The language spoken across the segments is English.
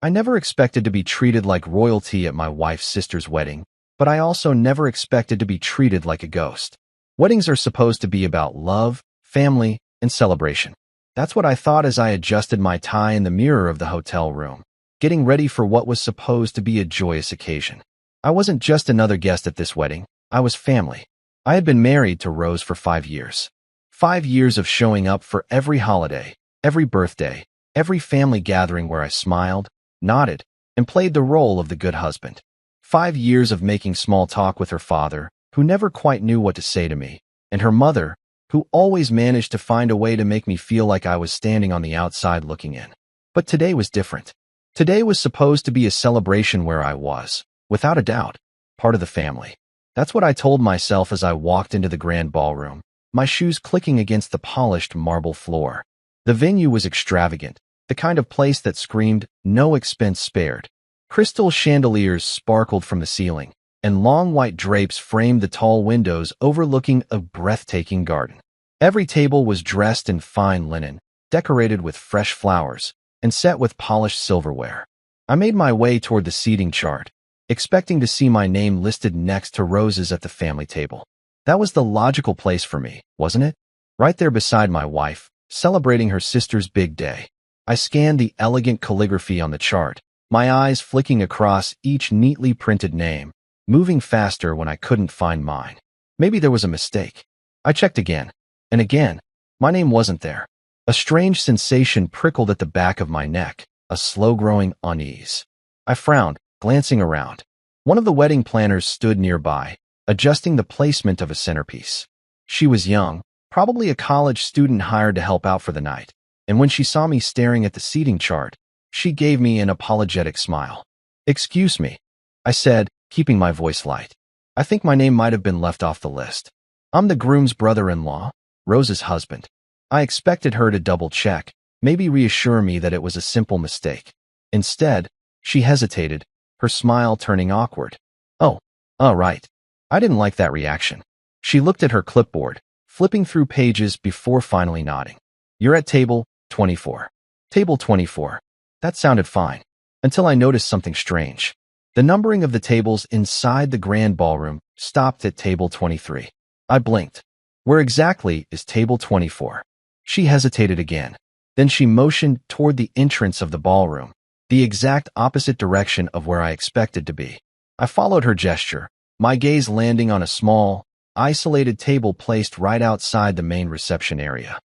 I never expected to be treated like royalty at my wife's sister's wedding, but I also never expected to be treated like a ghost. Weddings are supposed to be about love, family, and celebration. That's what I thought as I adjusted my tie in the mirror of the hotel room, getting ready for what was supposed to be a joyous occasion. I wasn't just another guest at this wedding, I was family. I had been married to Rose for 5 years. 5 years of showing up for every holiday, every birthday, every family gathering where I smiled, nodded, and played the role of the good husband. 5 years of making small talk with her father, who never quite knew what to say to me, and her mother, who always managed to find a way to make me feel like I was standing on the outside looking in. But today was different. Today was supposed to be a celebration where I was, without a doubt, part of the family. That's what I told myself as I walked into the grand ballroom, my shoes clicking against the polished marble floor. The venue was extravagant, the kind of place that screamed, no expense spared. Crystal chandeliers sparkled from the ceiling, and long white drapes framed the tall windows overlooking a breathtaking garden. Every table was dressed in fine linen, decorated with fresh flowers, and set with polished silverware. I made my way toward the seating chart, expecting to see my name listed next to Rose's at the family table. That was the logical place for me, wasn't it? Right there beside my wife, celebrating her sister's big day. I scanned the elegant calligraphy on the chart, my eyes flicking across each neatly printed name, moving faster when I couldn't find mine. Maybe there was a mistake. I checked again, and again. My name wasn't there. A strange sensation prickled at the back of my neck, a slow-growing unease. I frowned, glancing around. One of the wedding planners stood nearby, adjusting the placement of a centerpiece. She was young, probably a college student hired to help out for the night, and when she saw me staring at the seating chart, she gave me an apologetic smile. "Excuse me," I said, keeping my voice light. "I think my name might have been left off the list. I'm the groom's brother-in-law, Rose's husband." I expected her to double-check, maybe reassure me that it was a simple mistake. Instead, she hesitated, her smile turning awkward. "Oh, right." I didn't like that reaction. She looked at her clipboard, flipping through pages before finally nodding. "You're at table 24. Table 24. That sounded fine, until I noticed something strange. The numbering of the tables inside the grand ballroom stopped at table 23. I blinked. Where exactly is table 24? She hesitated again. Then she motioned toward the entrance of the ballroom, the exact opposite direction of where I expected to be. I followed her gesture, my gaze landing on a small, isolated table placed right outside the main reception area.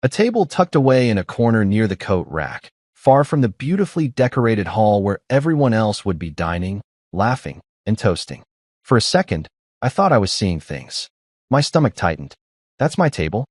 A table tucked away in a corner near the coat rack, far from the beautifully decorated hall where everyone else would be dining, laughing, and toasting. For a second, I thought I was seeing things. My stomach tightened. "That's my table?"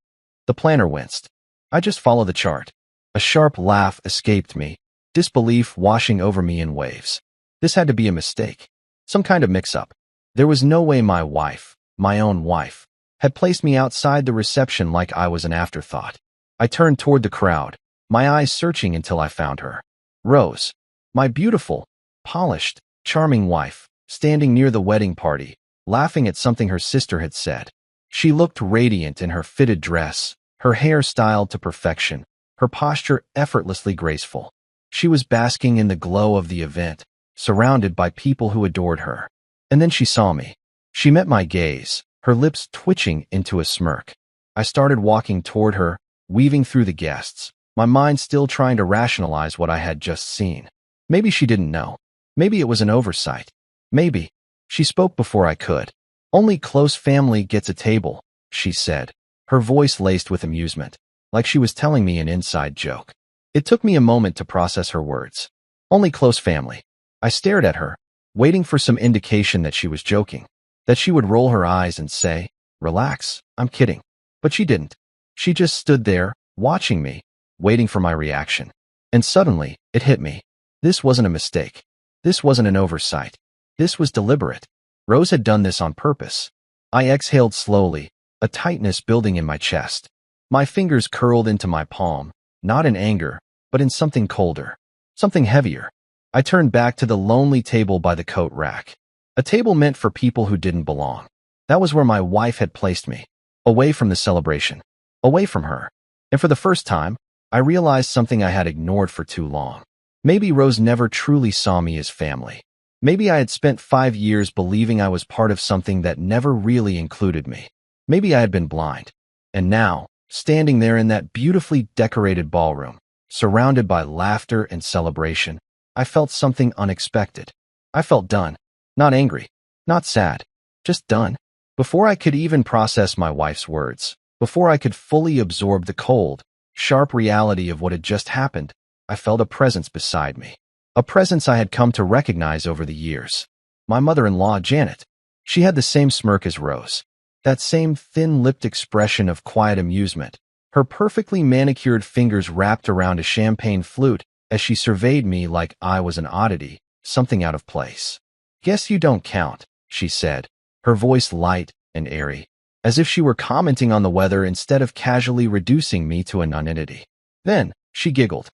The planner winced. "I just follow the chart." A sharp laugh escaped me, disbelief washing over me in waves. This had to be a mistake. Some kind of mix-up. There was no way my wife, my own wife, had placed me outside the reception like I was an afterthought. I turned toward the crowd, my eyes searching until I found her. Rose, my beautiful, polished, charming wife, standing near the wedding party, laughing at something her sister had said. She looked radiant in her fitted dress, her hair styled to perfection, her posture effortlessly graceful. She was basking in the glow of the event, surrounded by people who adored her. And then she saw me. She met my gaze, her lips twitching into a smirk. I started walking toward her, weaving through the guests, my mind still trying to rationalize what I had just seen. Maybe she didn't know. Maybe it was an oversight. Maybe. She spoke before I could. "Only close family gets a table," she said, her voice laced with amusement, like she was telling me an inside joke. It took me a moment to process her words. "Only close family." I stared at her, waiting for some indication that she was joking, that she would roll her eyes and say, "Relax, I'm kidding." But she didn't. She just stood there, watching me, waiting for my reaction. And suddenly, it hit me. This wasn't a mistake. This wasn't an oversight. This was deliberate. Rose had done this on purpose. I exhaled slowly, a tightness building in my chest. My fingers curled into my palm, not in anger, but in something colder, something heavier. I turned back to the lonely table by the coat rack. A table meant for people who didn't belong. That was where my wife had placed me, away from the celebration, away from her. And for the first time, I realized something I had ignored for too long. Maybe Rose never truly saw me as family. Maybe I had spent 5 years believing I was part of something that never really included me. Maybe I had been blind. And now, standing there in that beautifully decorated ballroom, surrounded by laughter and celebration, I felt something unexpected. I felt done. Not angry. Not sad. Just done. Before I could even process my wife's words, before I could fully absorb the cold, sharp reality of what had just happened, I felt a presence beside me. A presence I had come to recognize over the years. My mother-in-law, Janet. She had the same smirk as Rose. That same thin-lipped expression of quiet amusement. Her perfectly manicured fingers wrapped around a champagne flute as she surveyed me like I was an oddity, something out of place. "Guess you don't count," she said, her voice light and airy, as if she were commenting on the weather instead of casually reducing me to a nonentity. Then, she giggled.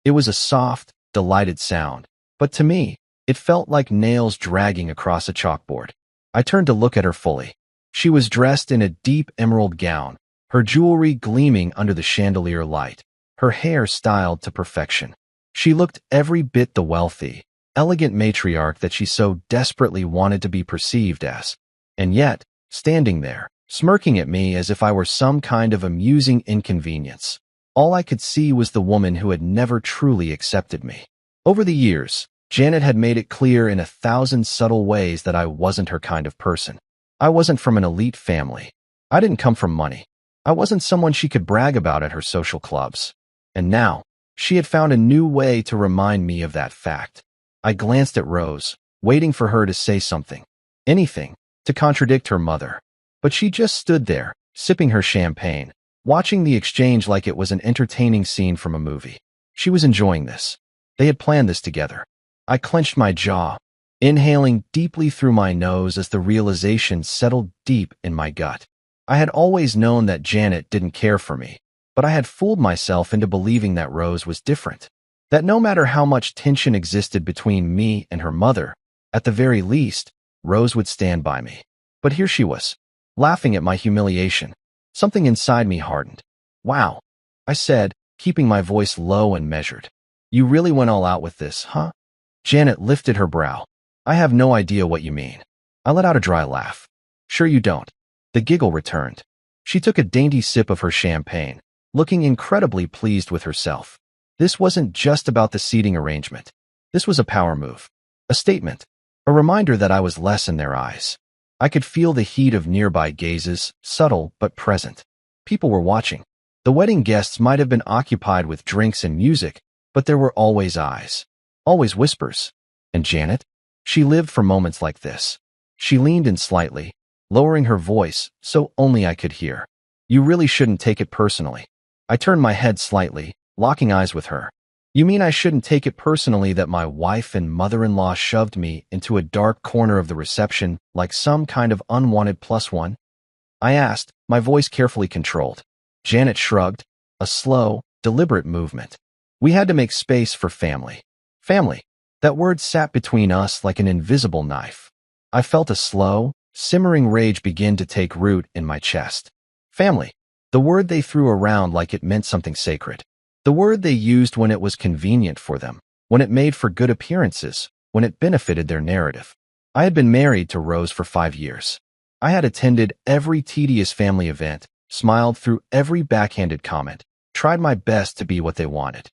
It was a soft, delighted sound, but to me, it felt like nails dragging across a chalkboard. I turned to look at her fully. She was dressed in a deep emerald gown, her jewelry gleaming under the chandelier light, her hair styled to perfection. She looked every bit the wealthy, elegant matriarch that she so desperately wanted to be perceived as. And yet, standing there, smirking at me as if I were some kind of amusing inconvenience, all I could see was the woman who had never truly accepted me. Over the years, Janet had made it clear in 1,000 subtle ways that I wasn't her kind of person. I wasn't from an elite family. I didn't come from money. I wasn't someone she could brag about at her social clubs. And now, she had found a new way to remind me of that fact. I glanced at Rose, waiting for her to say something. Anything, to contradict her mother. But she just stood there, sipping her champagne, watching the exchange like it was an entertaining scene from a movie. She was enjoying this. They had planned this together. I clenched my jaw, inhaling deeply through my nose as the realization settled deep in my gut. I had always known that Janet didn't care for me, but I had fooled myself into believing that Rose was different. That no matter how much tension existed between me and her mother, at the very least, Rose would stand by me. But here she was, laughing at my humiliation. Something inside me hardened. "Wow," I said, keeping my voice low and measured. "You really went all out with this, huh?" Janet lifted her brow. "I have no idea what you mean." I let out a dry laugh. "Sure you don't." The giggle returned. She took a dainty sip of her champagne, looking incredibly pleased with herself. This wasn't just about the seating arrangement. This was a power move. A statement. A reminder that I was less in their eyes. I could feel the heat of nearby gazes, subtle but present. People were watching. The wedding guests might have been occupied with drinks and music, but there were always eyes. Always whispers. And Janet? She lived for moments like this. She leaned in slightly, lowering her voice so only I could hear. "You really shouldn't take it personally." I turned my head slightly, locking eyes with her. "You mean I shouldn't take it personally that my wife and mother-in-law shoved me into a dark corner of the reception like some kind of unwanted plus one?" I asked, my voice carefully controlled. Janet shrugged, a slow, deliberate movement. We had to make space for family. Family. That word sat between us like an invisible knife. I felt a slow, simmering rage begin to take root in my chest. Family. The word they threw around like it meant something sacred. The word they used when it was convenient for them, when it made for good appearances, when it benefited their narrative. I had been married to Rose for 5 years. I had attended every tedious family event, smiled through every backhanded comment, tried my best to be what they wanted.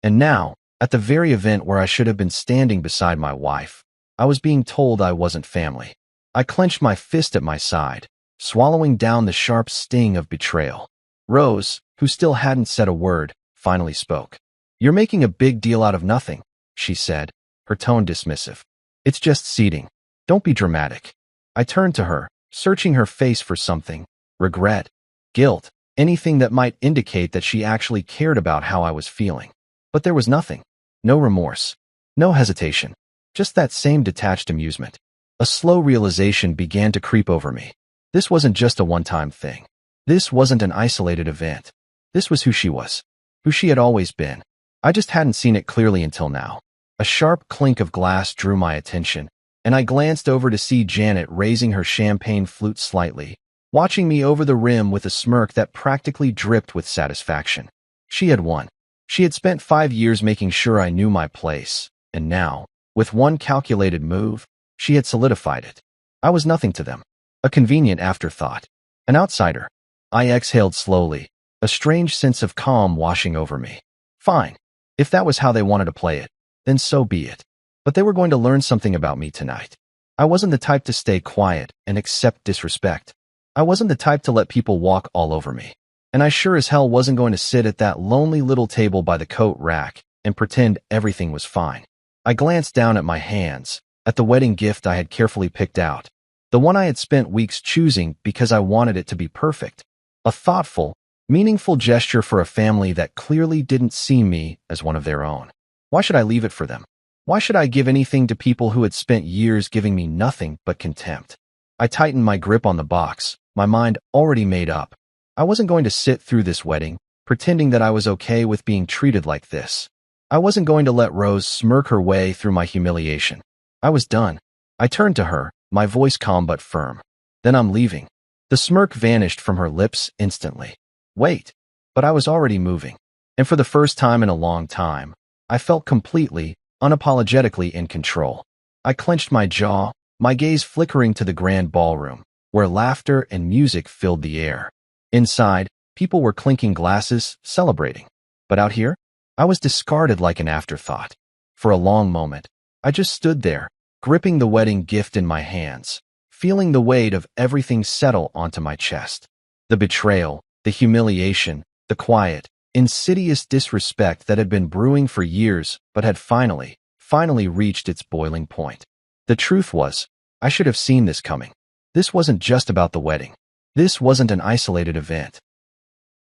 And now, at the very event where I should have been standing beside my wife, I was being told I wasn't family. I clenched my fist at my side, swallowing down the sharp sting of betrayal. Rose, who still hadn't said a word, finally spoke. "You're making a big deal out of nothing," she said, her tone dismissive. "It's just seating. Don't be dramatic." I turned to her, searching her face for something. Regret, guilt, anything that might indicate that she actually cared about how I was feeling. But there was nothing. No remorse. No hesitation. Just that same detached amusement. A slow realization began to creep over me. This wasn't just a one-time thing. This wasn't an isolated event. This was who she was. Who she had always been. I just hadn't seen it clearly until now. A sharp clink of glass drew my attention, and I glanced over to see Janet raising her champagne flute slightly, watching me over the rim with a smirk that practically dripped with satisfaction. She had won. She had spent 5 years making sure I knew my place, and now, with one calculated move, she had solidified it. I was nothing to them. A convenient afterthought. An outsider. I exhaled slowly, a strange sense of calm washing over me. Fine. If that was how they wanted to play it, then so be it. But they were going to learn something about me tonight. I wasn't the type to stay quiet and accept disrespect. I wasn't the type to let people walk all over me. And I sure as hell wasn't going to sit at that lonely little table by the coat rack and pretend everything was fine. I glanced down at my hands, at the wedding gift I had carefully picked out. The one I had spent weeks choosing because I wanted it to be perfect. A thoughtful, meaningful gesture for a family that clearly didn't see me as one of their own. Why should I leave it for them? Why should I give anything to people who had spent years giving me nothing but contempt? I tightened my grip on the box, my mind already made up. I wasn't going to sit through this wedding, pretending that I was okay with being treated like this. I wasn't going to let Rose smirk her way through my humiliation. I was done. I turned to her, my voice calm but firm. Then I'm leaving. The smirk vanished from her lips instantly. Wait. But I was already moving. And for the first time in a long time, I felt completely, unapologetically in control. I clenched my jaw, my gaze flickering to the grand ballroom, where laughter and music filled the air. Inside, people were clinking glasses, celebrating. But out here, I was discarded like an afterthought. For a long moment, I just stood there, gripping the wedding gift in my hands, feeling the weight of everything settle onto my chest. The betrayal, the humiliation, the quiet, insidious disrespect that had been brewing for years but had finally reached its boiling point. The truth was, I should have seen this coming. This wasn't just about the wedding. This wasn't an isolated event.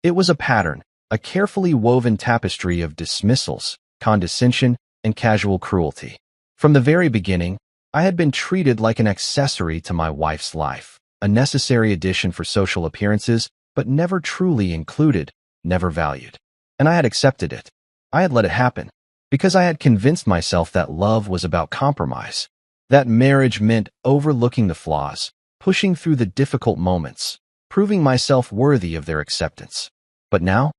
It was a pattern, a carefully woven tapestry of dismissals, condescension, and casual cruelty. From the very beginning, I had been treated like an accessory to my wife's life, a necessary addition for social appearances, but never truly included, never valued. And I had accepted it. I had let it happen, because I had convinced myself that love was about compromise, that marriage meant overlooking the flaws, pushing through the difficult moments, proving myself worthy of their acceptance. But now,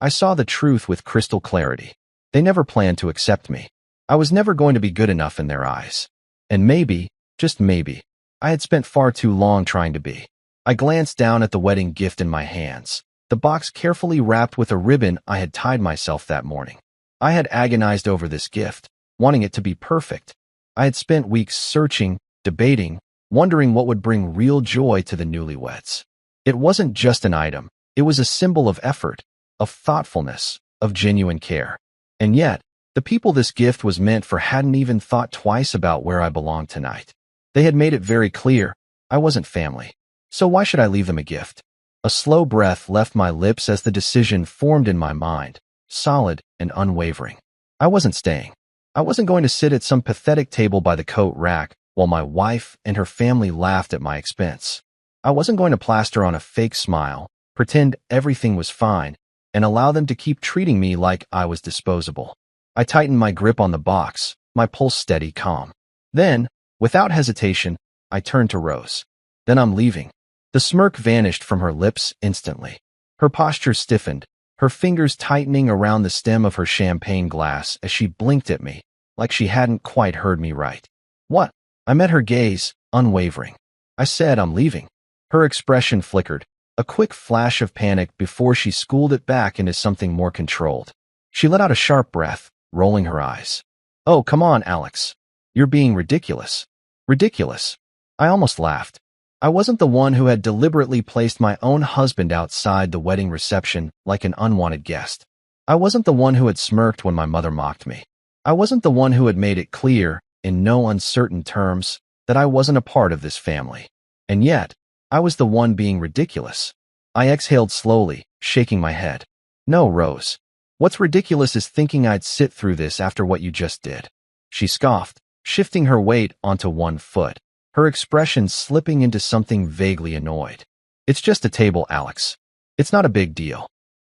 I saw the truth with crystal clarity. They never planned to accept me. I was never going to be good enough in their eyes. And maybe, just maybe, I had spent far too long trying to be. I glanced down at the wedding gift in my hands, the box carefully wrapped with a ribbon I had tied myself that morning. I had agonized over this gift, wanting it to be perfect. I had spent weeks searching, debating, wondering what would bring real joy to the newlyweds. It wasn't just an item. It was a symbol of effort, of thoughtfulness, of genuine care. And yet, the people this gift was meant for hadn't even thought twice about where I belonged tonight. They had made it very clear, I wasn't family. So why should I leave them a gift? A slow breath left my lips as the decision formed in my mind, solid and unwavering. I wasn't staying. I wasn't going to sit at some pathetic table by the coat rack while my wife and her family laughed at my expense. I wasn't going to plaster on a fake smile, pretend everything was fine, and allow them to keep treating me like I was disposable. I tightened my grip on the box, my pulse steady, calm. Then, without hesitation, I turned to Rose. Then I'm leaving. The smirk vanished from her lips instantly. Her posture stiffened, her fingers tightening around the stem of her champagne glass as she blinked at me, like she hadn't quite heard me right. What? I met her gaze, unwavering. I said I'm leaving. Her expression flickered, a quick flash of panic before she schooled it back into something more controlled. She let out a sharp breath, rolling her eyes. Oh, come on, Alex. You're being ridiculous. Ridiculous. I almost laughed. I wasn't the one who had deliberately placed my own husband outside the wedding reception like an unwanted guest. I wasn't the one who had smirked when my mother mocked me. I wasn't the one who had made it clear, in no uncertain terms, that I wasn't a part of this family. And yet, I was the one being ridiculous. I exhaled slowly, shaking my head. No, Rose. What's ridiculous is thinking I'd sit through this after what you just did. She scoffed, shifting her weight onto one foot, her expression slipping into something vaguely annoyed. It's just a table, Alex. It's not a big deal.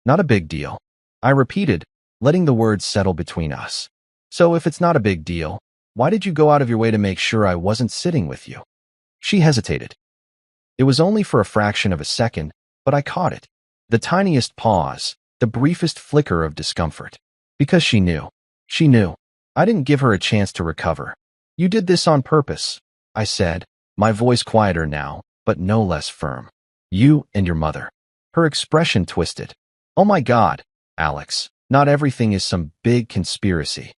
Not a big deal. I repeated, letting the words settle between us. So if it's not a big deal, why did you go out of your way to make sure I wasn't sitting with you? She hesitated. It was only for a fraction of a second, but I caught it. The tiniest pause, the briefest flicker of discomfort. Because she knew. She knew. I didn't give her a chance to recover. You did this on purpose, I said, my voice quieter now, but no less firm. You and your mother. Her expression twisted. Oh my God, Alex, not everything is some big conspiracy.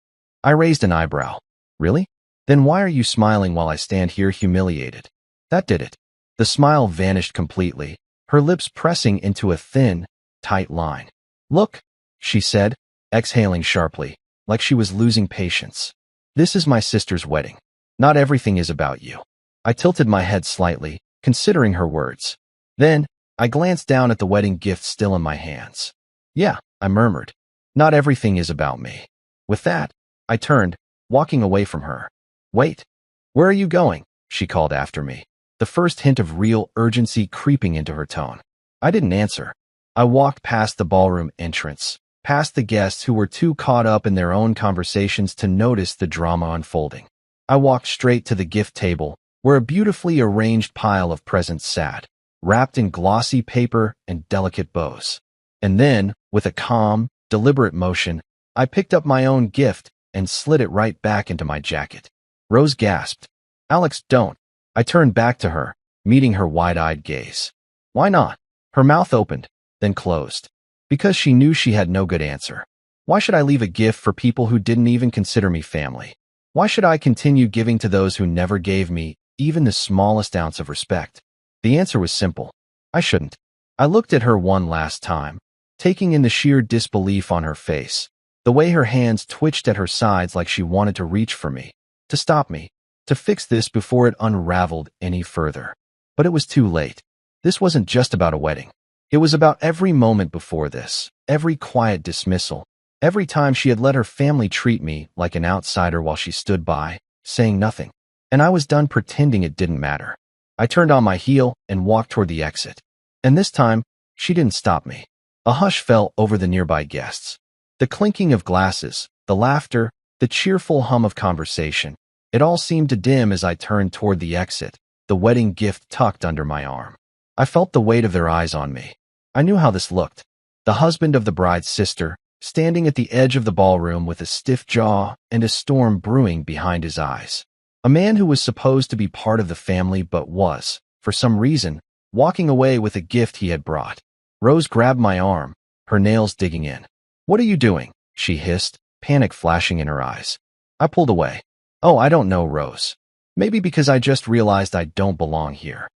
I raised an eyebrow. Really? Then why are you smiling while I stand here humiliated? That did it. The smile vanished completely, her lips pressing into a thin, tight line. Look, she said, exhaling sharply, like she was losing patience. This is my sister's wedding. Not everything is about you. I tilted my head slightly, considering her words. Then, I glanced down at the wedding gift still in my hands. Yeah, I murmured. Not everything is about me. With that, I turned, walking away from her. Wait. Where are you going? She called after me, the first hint of real urgency creeping into her tone. I didn't answer. I walked past the ballroom entrance, past the guests who were too caught up in their own conversations to notice the drama unfolding. I walked straight to the gift table, where a beautifully arranged pile of presents sat, wrapped in glossy paper and delicate bows. And then, with a calm, deliberate motion, I picked up my own gift and slid it right back into my jacket. Rose gasped. Alex, don't. I turned back to her, meeting her wide-eyed gaze. Why not? Her mouth opened, then closed. Because she knew she had no good answer. Why should I leave a gift for people who didn't even consider me family? Why should I continue giving to those who never gave me even the smallest ounce of respect? The answer was simple. I shouldn't. I looked at her one last time, taking in the sheer disbelief on her face, the way her hands twitched at her sides like she wanted to reach for me, to stop me, to fix this before it unraveled any further. But it was too late. This wasn't just about a wedding. It was about every moment before this, every quiet dismissal, every time she had let her family treat me like an outsider while she stood by, saying nothing. And I was done pretending it didn't matter. I turned on my heel and walked toward the exit. And this time, she didn't stop me. A hush fell over the nearby guests. The clinking of glasses, the laughter, the cheerful hum of conversation. It all seemed to dim as I turned toward the exit, the wedding gift tucked under my arm. I felt the weight of their eyes on me. I knew how this looked. The husband of the bride's sister, standing at the edge of the ballroom with a stiff jaw and a storm brewing behind his eyes. A man who was supposed to be part of the family but was, for some reason, walking away with a gift he had brought. Rose grabbed my arm, her nails digging in. What are you doing? She hissed, panic flashing in her eyes. I pulled away. Oh, I don't know, Rose. Maybe because I just realized I don't belong here.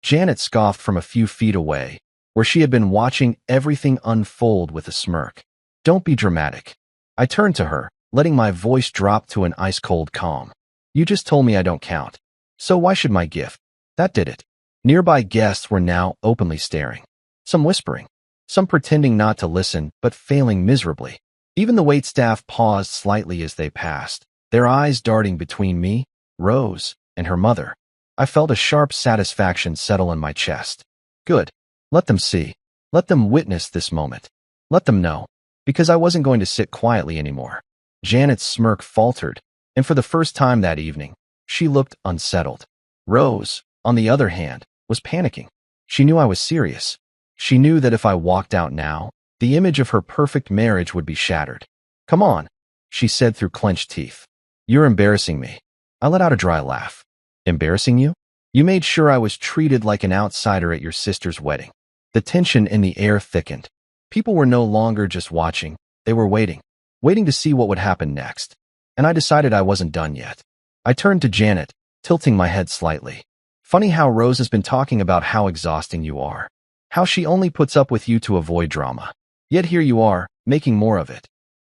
Janet scoffed from a few feet away, where she had been watching everything unfold with a smirk. Don't be dramatic. I turned to her, letting my voice drop to an ice-cold calm. You just told me I don't count. So why should my gift? That did it. Nearby guests were now openly staring. Some whispering. Some pretending not to listen, but failing miserably. Even the waitstaff paused slightly as they passed, their eyes darting between me, Rose, and her mother. I felt a sharp satisfaction settle in my chest. Good. Let them see. Let them witness this moment. Let them know. Because I wasn't going to sit quietly anymore. Janet's smirk faltered, and for the first time that evening, she looked unsettled. Rose, on the other hand, was panicking. She knew I was serious. She knew that if I walked out now, the image of her perfect marriage would be shattered. Come on, she said through clenched teeth. You're embarrassing me. I let out a dry laugh. Embarrassing you? You made sure I was treated like an outsider at your sister's wedding. The tension in the air thickened. People were no longer just watching, they were waiting. Waiting to see what would happen next. And I decided I wasn't done yet. I turned to Janet, tilting my head slightly. Funny how Rose has been talking about how exhausting you are. How she only puts up with you to avoid drama. Yet here you are, making more of it.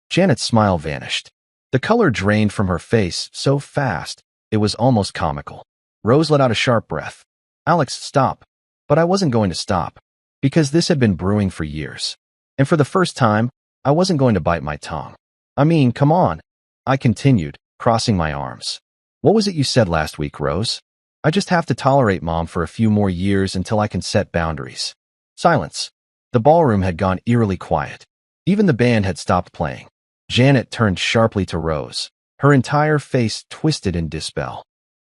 Janet's smile vanished. The color drained from her face so fast, it was almost comical. Rose let out a sharp breath. Alex, stop. But I wasn't going to stop. Because this had been brewing for years. And for the first time, I wasn't going to bite my tongue. I mean, come on. I continued, crossing my arms. What was it you said last week, Rose? I just have to tolerate Mom for a few more years until I can set boundaries. Silence. The ballroom had gone eerily quiet. Even the band had stopped playing. Janet turned sharply to Rose, her entire face twisted in disbelief.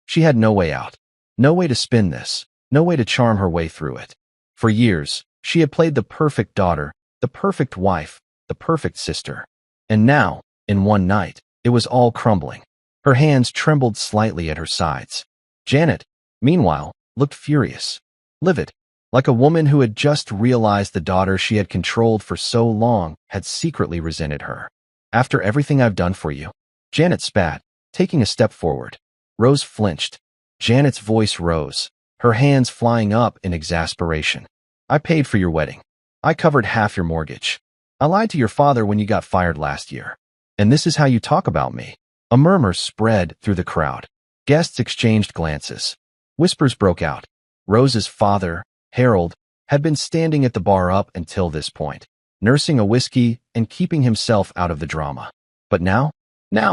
She had no way out. No way to spin this. No way to charm her way through it. For years, she had played the perfect daughter, the perfect wife, the perfect sister. And now, in one night, it was all crumbling. Her hands trembled slightly at her sides. Janet, meanwhile, looked furious, livid, like a woman who had just realized the daughter she had controlled for so long had secretly resented her. After everything I've done for you, Janet spat, taking a step forward. Rose flinched. Janet's voice rose, her hands flying up in exasperation. I paid for your wedding. I covered half your mortgage. I lied to your father when you got fired last year. And this is how you talk about me. A murmur spread through the crowd. Guests exchanged glances. Whispers broke out. Rose's father, Harold, had been standing at the bar up until this point, nursing a whiskey and keeping himself out of the drama. But now,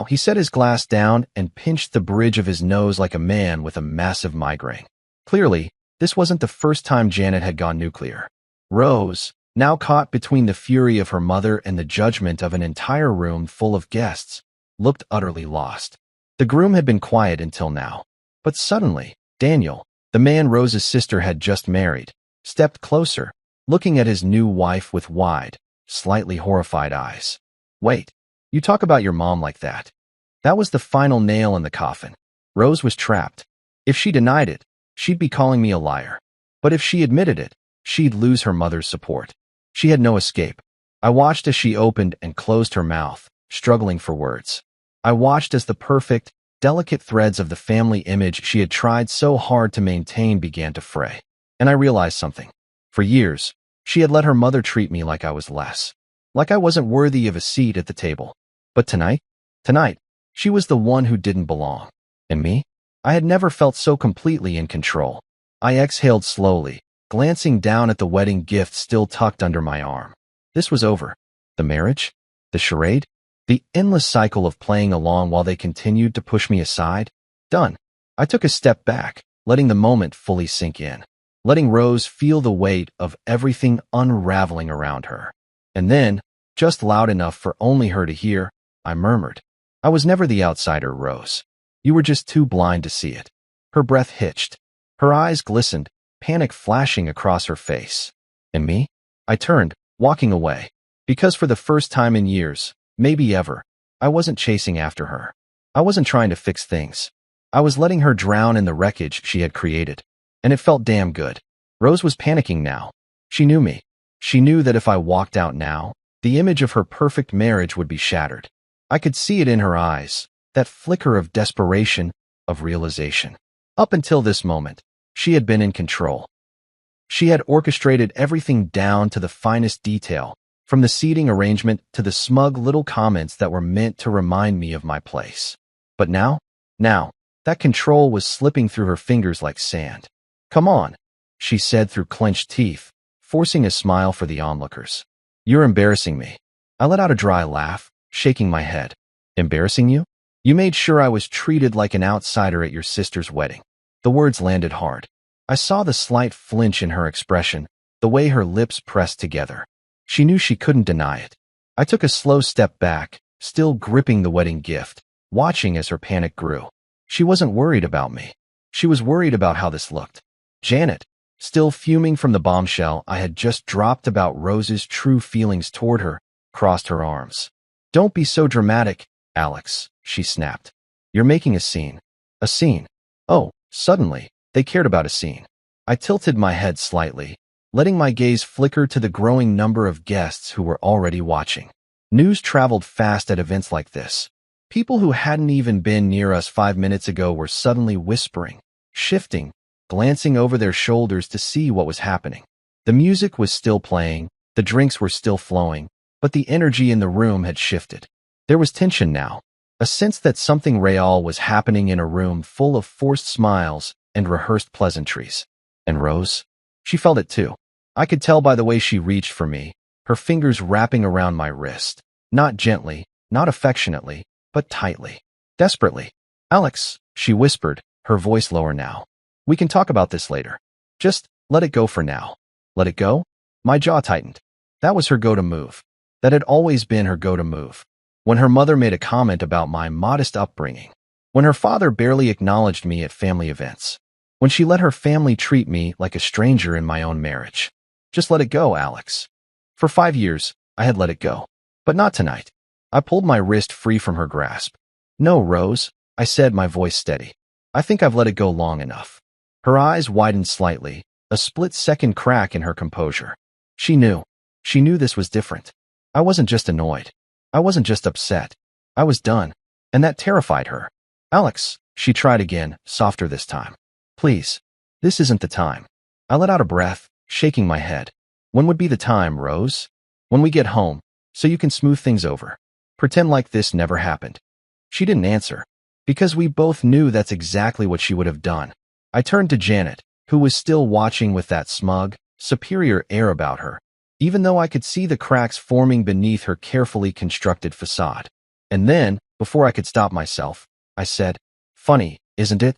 he set his glass down and pinched the bridge of his nose like a man with a massive migraine. Clearly, this wasn't the first time Janet had gone nuclear. Rose, now caught between the fury of her mother and the judgment of an entire room full of guests, looked utterly lost. The groom had been quiet until now. But suddenly, Daniel, the man Rose's sister had just married, stepped closer, looking at his new wife with wide, slightly horrified eyes. Wait, you talk about your mom like that? That was the final nail in the coffin. Rose was trapped. If she denied it, she'd be calling me a liar. But if she admitted it, she'd lose her mother's support. She had no escape. I watched as she opened and closed her mouth, struggling for words. I watched as the perfect, delicate threads of the family image she had tried so hard to maintain began to fray. And I realized something. For years, she had let her mother treat me like I was less, like I wasn't worthy of a seat at the table. But tonight, she was the one who didn't belong. And me? I had never felt so completely in control. I exhaled slowly, glancing down at the wedding gift still tucked under my arm. This was over. The marriage? The charade? The endless cycle of playing along while they continued to push me aside? Done. I took a step back, letting the moment fully sink in, letting Rose feel the weight of everything unraveling around her. And then, just loud enough for only her to hear, I murmured, I was never the outsider, Rose. You were just too blind to see it. Her breath hitched. Her eyes glistened, panic flashing across her face. And me? I turned, walking away. Because for the first time in years, maybe ever, I wasn't chasing after her. I wasn't trying to fix things. I was letting her drown in the wreckage she had created. And it felt damn good. Rose was panicking now. She knew me. She knew that if I walked out now, the image of her perfect marriage would be shattered. I could see it in her eyes, that flicker of desperation, of realization. Up until this moment, she had been in control. She had orchestrated everything down to the finest detail, from the seating arrangement to the smug little comments that were meant to remind me of my place. But now, that control was slipping through her fingers like sand. Come on, she said through clenched teeth, forcing a smile for the onlookers. You're embarrassing me. I let out a dry laugh, shaking my head. Embarrassing you? You made sure I was treated like an outsider at your sister's wedding. The words landed hard. I saw the slight flinch in her expression, the way her lips pressed together. She knew she couldn't deny it. I took a slow step back, still gripping the wedding gift, watching as her panic grew. She wasn't worried about me. She was worried about how this looked. Janet, still fuming from the bombshell I had just dropped about Rose's true feelings toward her, crossed her arms. Don't be so dramatic, Alex, she snapped. You're making a scene. A scene. Oh, suddenly, they cared about a scene. I tilted my head slightly, letting my gaze flicker to the growing number of guests who were already watching. News traveled fast at events like this. People who hadn't even been near us 5 minutes ago were suddenly whispering, shifting, glancing over their shoulders to see what was happening. The music was still playing, the drinks were still flowing, but the energy in the room had shifted. There was tension now, a sense that something real was happening in a room full of forced smiles and rehearsed pleasantries. And Rose? She felt it too. I could tell by the way she reached for me, her fingers wrapping around my wrist, not gently, not affectionately, but tightly, desperately. Alex, she whispered, her voice lower now. We can talk about this later. Just let it go for now. Let it go? My jaw tightened. That was her go-to move. That had always been her go-to move. When her mother made a comment about my modest upbringing. When her father barely acknowledged me at family events. When she let her family treat me like a stranger in my own marriage. Just let it go, Alex. For 5 years, I had let it go. But not tonight. I pulled my wrist free from her grasp. No, Rose, I said, my voice steady. I think I've let it go long enough. Her eyes widened slightly, a split-second crack in her composure. She knew. She knew this was different. I wasn't just annoyed. I wasn't just upset. I was done. And that terrified her. Alex, she tried again, softer this time. Please. This isn't the time. I let out a breath, shaking my head. When would be the time, Rose? When we get home, so you can smooth things over. Pretend like this never happened. She didn't answer, because we both knew that's exactly what she would have done. I turned to Janet, who was still watching with that smug, superior air about her, even though I could see the cracks forming beneath her carefully constructed facade. And then, before I could stop myself, I said, funny, isn't it?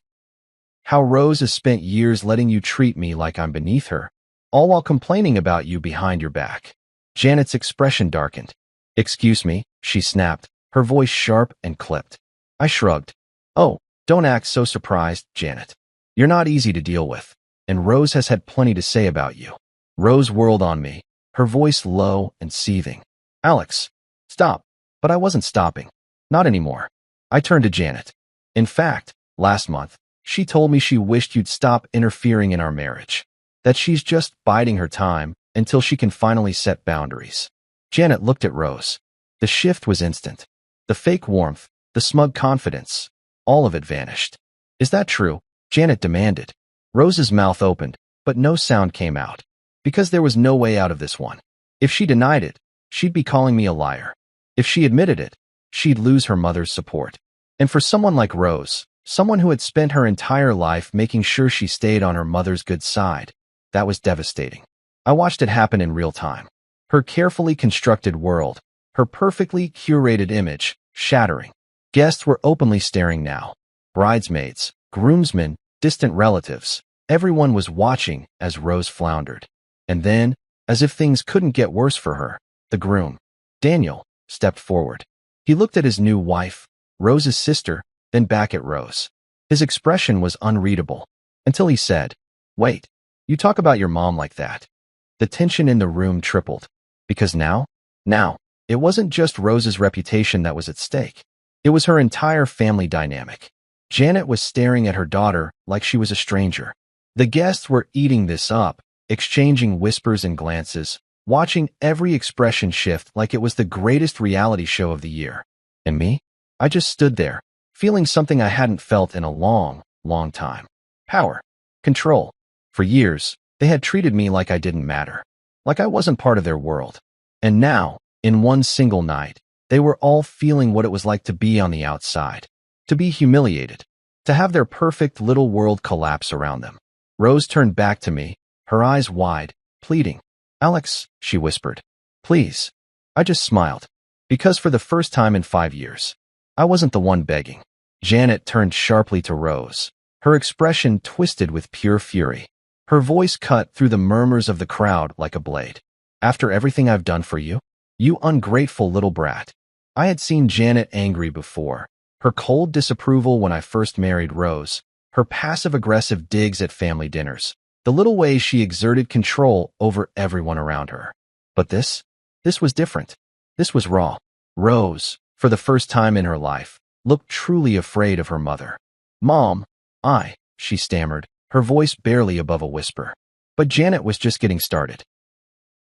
How Rose has spent years letting you treat me like I'm beneath her, all while complaining about you behind your back. Janet's expression darkened. Excuse me, she snapped, her voice sharp and clipped. I shrugged. Oh, don't act so surprised, Janet. You're not easy to deal with, and Rose has had plenty to say about you. Rose whirled on me, her voice low and seething. Alex, stop. But I wasn't stopping. Not anymore. I turned to Janet. In fact, last month, she told me she wished you'd stop interfering in our marriage. That she's just biding her time until she can finally set boundaries. Janet looked at Rose. The shift was instant. The fake warmth, the smug confidence, all of it vanished. Is that true? Janet demanded. Rose's mouth opened, but no sound came out. Because there was no way out of this one. If she denied it, she'd be calling me a liar. If she admitted it, she'd lose her mother's support. And for someone like Rose, someone who had spent her entire life making sure she stayed on her mother's good side, that was devastating. I watched it happen in real time. Her carefully constructed world, her perfectly curated image, shattering. Guests were openly staring now. Bridesmaids, groomsmen, distant relatives. Everyone was watching as Rose floundered. And then, as if things couldn't get worse for her, the groom, Daniel, stepped forward. He looked at his new wife, Rose's sister, then back at Rose. His expression was unreadable, until he said, Wait, you talk about your mom like that. The tension in the room tripled, because now, it wasn't just Rose's reputation that was at stake. It was her entire family dynamic. Janet was staring at her daughter like she was a stranger. The guests were eating this up, exchanging whispers and glances, watching every expression shift like it was the greatest reality show of the year. And me? I just stood there, feeling something I hadn't felt in a long, long time. Power. Control. For years, they had treated me like I didn't matter, like I wasn't part of their world. And now, in one single night, they were all feeling what it was like to be on the outside, to be humiliated, to have their perfect little world collapse around them. Rose turned back to me, her eyes wide, pleading. Alex, she whispered. Please. I just smiled, because for the first time in 5 years, I wasn't the one begging. Janet turned sharply to Rose, her expression twisted with pure fury. Her voice cut through the murmurs of the crowd like a blade. After everything I've done for you? You ungrateful little brat. I had seen Janet angry before. Her cold disapproval when I first married Rose, her passive-aggressive digs at family dinners, the little ways she exerted control over everyone around her. But this was different. This was raw. Rose, for the first time in her life, looked truly afraid of her mother. Mom, she stammered, her voice barely above a whisper. But Janet was just getting started.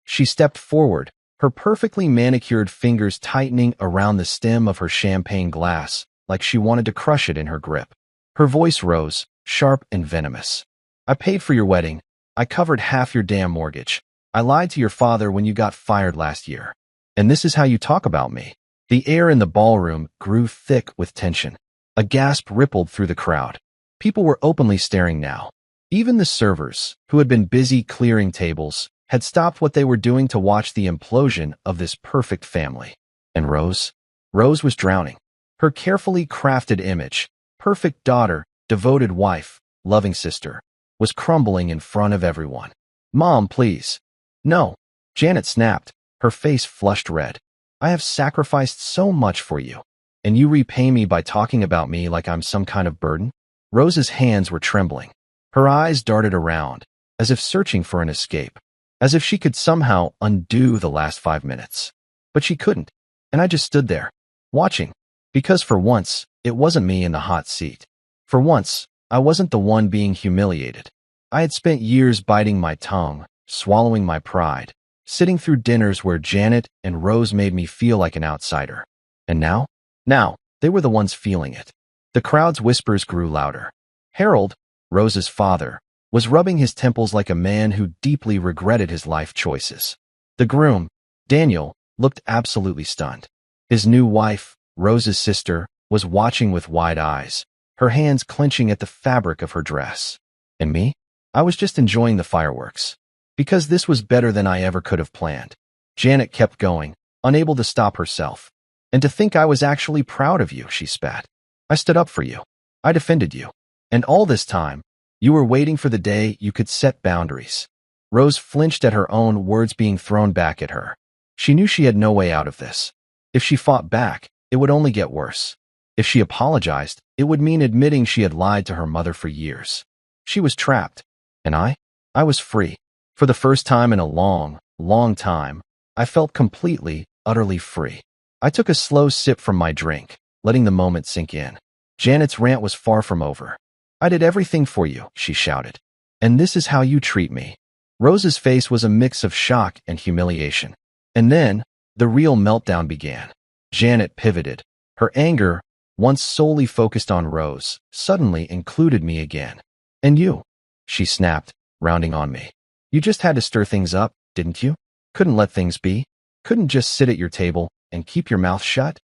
She stepped forward, her perfectly manicured fingers tightening around the stem of her champagne glass, like she wanted to crush it in her grip. Her voice rose, sharp and venomous. I paid for your wedding. I covered half your damn mortgage. I lied to your father when you got fired last year. And this is how you talk about me. The air in the ballroom grew thick with tension. A gasp rippled through the crowd. People were openly staring now. Even the servers, who had been busy clearing tables, had stopped what they were doing to watch the implosion of this perfect family. And Rose was drowning. Her carefully crafted image, perfect daughter, devoted wife, loving sister, was crumbling in front of everyone. Mom, please. No. Janet snapped, her face flushed red. I have sacrificed so much for you. And you repay me by talking about me like I'm some kind of burden? Rose's hands were trembling. Her eyes darted around, as if searching for an escape. as if she could somehow undo the last 5 minutes. But she couldn't, and I just stood there, watching, because for once, it wasn't me in the hot seat. For once, I wasn't the one being humiliated. I had spent years biting my tongue, swallowing my pride, sitting through dinners where Janet and Rose made me feel like an outsider. And now, they were the ones feeling it. The crowd's whispers grew louder. Harold, Rose's father, was rubbing his temples like a man who deeply regretted his life choices. The groom, Daniel, looked absolutely stunned. His new wife, Rose's sister, was watching with wide eyes, her hands clenching at the fabric of her dress. And me? I was just enjoying the fireworks. Because this was better than I ever could have planned. Janet kept going, unable to stop herself. And to think I was actually proud of you, she spat. I stood up for you. I defended you. And all this time, you were waiting for the day you could set boundaries. Rose flinched at her own words being thrown back at her. She knew she had no way out of this. If she fought back, it would only get worse. If she apologized, it would mean admitting she had lied to her mother for years. She was trapped. And I was free. For the first time in a long, long time, I felt completely, utterly free. I took a slow sip from my drink, letting the moment sink in. Janet's rant was far from over. I did everything for you, she shouted. And this is how you treat me. Rose's face was a mix of shock and humiliation. And then, the real meltdown began. Janet pivoted. Her anger, once solely focused on Rose, suddenly included me again. And you, she snapped, rounding on me. You just had to stir things up, didn't you? Couldn't let things be? Couldn't just sit at your table and keep your mouth shut?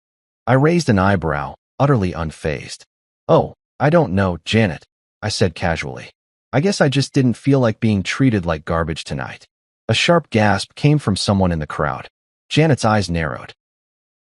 I raised an eyebrow, utterly unfazed. Oh, I don't know, Janet, I said casually. I guess I just didn't feel like being treated like garbage tonight. A sharp gasp came from someone in the crowd. Janet's eyes narrowed.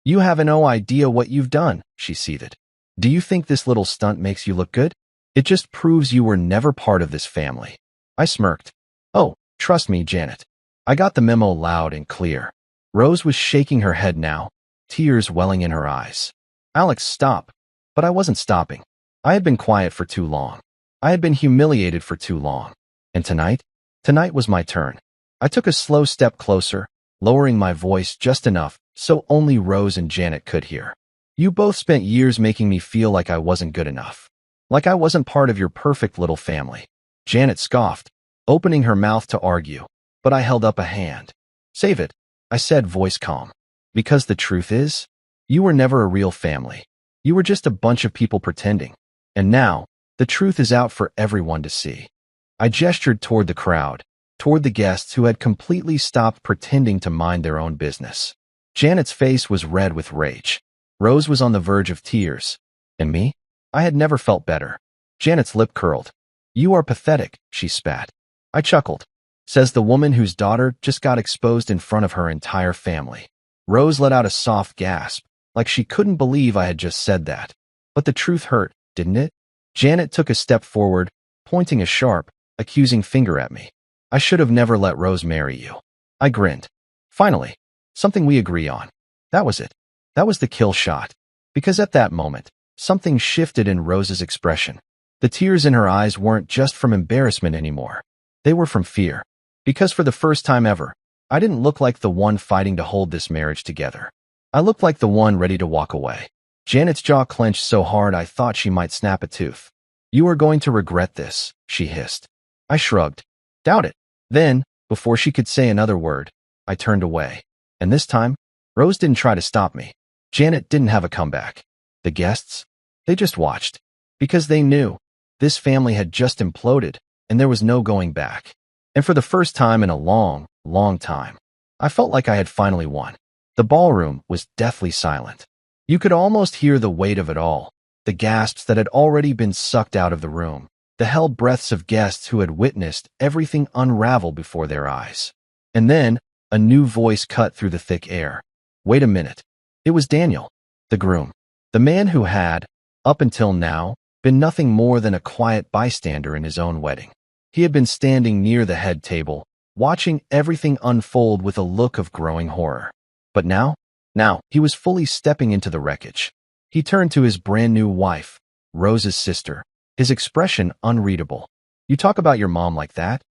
You have no idea what you've done, she seethed. Do you think this little stunt makes you look good? It just proves you were never part of this family. I smirked. Oh, trust me, Janet. I got the memo loud and clear. Rose was shaking her head now, tears welling in her eyes. Alex, stop. But I wasn't stopping. I had been quiet for too long. I had been humiliated for too long. And tonight was my turn. I took a slow step closer, lowering my voice just enough so only Rose and Janet could hear. You both spent years making me feel like I wasn't good enough. Like I wasn't part of your perfect little family. Janet scoffed, opening her mouth to argue, but I held up a hand. Save it, I said, voice calm. Because the truth is, you were never a real family. You were just a bunch of people pretending. And now, the truth is out for everyone to see. I gestured toward the crowd, toward the guests who had completely stopped pretending to mind their own business. Janet's face was red with rage. Rose was on the verge of tears. And me? I had never felt better. Janet's lip curled. You are pathetic, she spat. I chuckled. Says the woman whose daughter just got exposed in front of her entire family. Rose let out a soft gasp, like she couldn't believe I had just said that. But the truth hurt, didn't it? Janet took a step forward, pointing a sharp, accusing finger at me. I should have never let Rose marry you. I grinned. Finally, something we agree on. That was it. That was the kill shot. Because at that moment, something shifted in Rose's expression. The tears in her eyes weren't just from embarrassment anymore. They were from fear. Because for the first time ever, I didn't look like the one fighting to hold this marriage together. I looked like the one ready to walk away. Janet's jaw clenched so hard I thought she might snap a tooth. You are going to regret this, she hissed. I shrugged. Doubt it. Then, before she could say another word, I turned away. And this time, Rose didn't try to stop me. Janet didn't have a comeback. The guests? They just watched. Because they knew. This family had just imploded, and there was no going back. And for the first time in a long, long time, I felt like I had finally won. The ballroom was deathly silent. You could almost hear the weight of it all, the gasps that had already been sucked out of the room, the held breaths of guests who had witnessed everything unravel before their eyes. And then, a new voice cut through the thick air. Wait a minute. It was Daniel, the groom, the man who had, up until now, been nothing more than a quiet bystander in his own wedding. He had been standing near the head table, watching everything unfold with a look of growing horror. But now, he was fully stepping into the wreckage. He turned to his brand new wife, Rose's sister, his expression unreadable. You talk about your mom like that?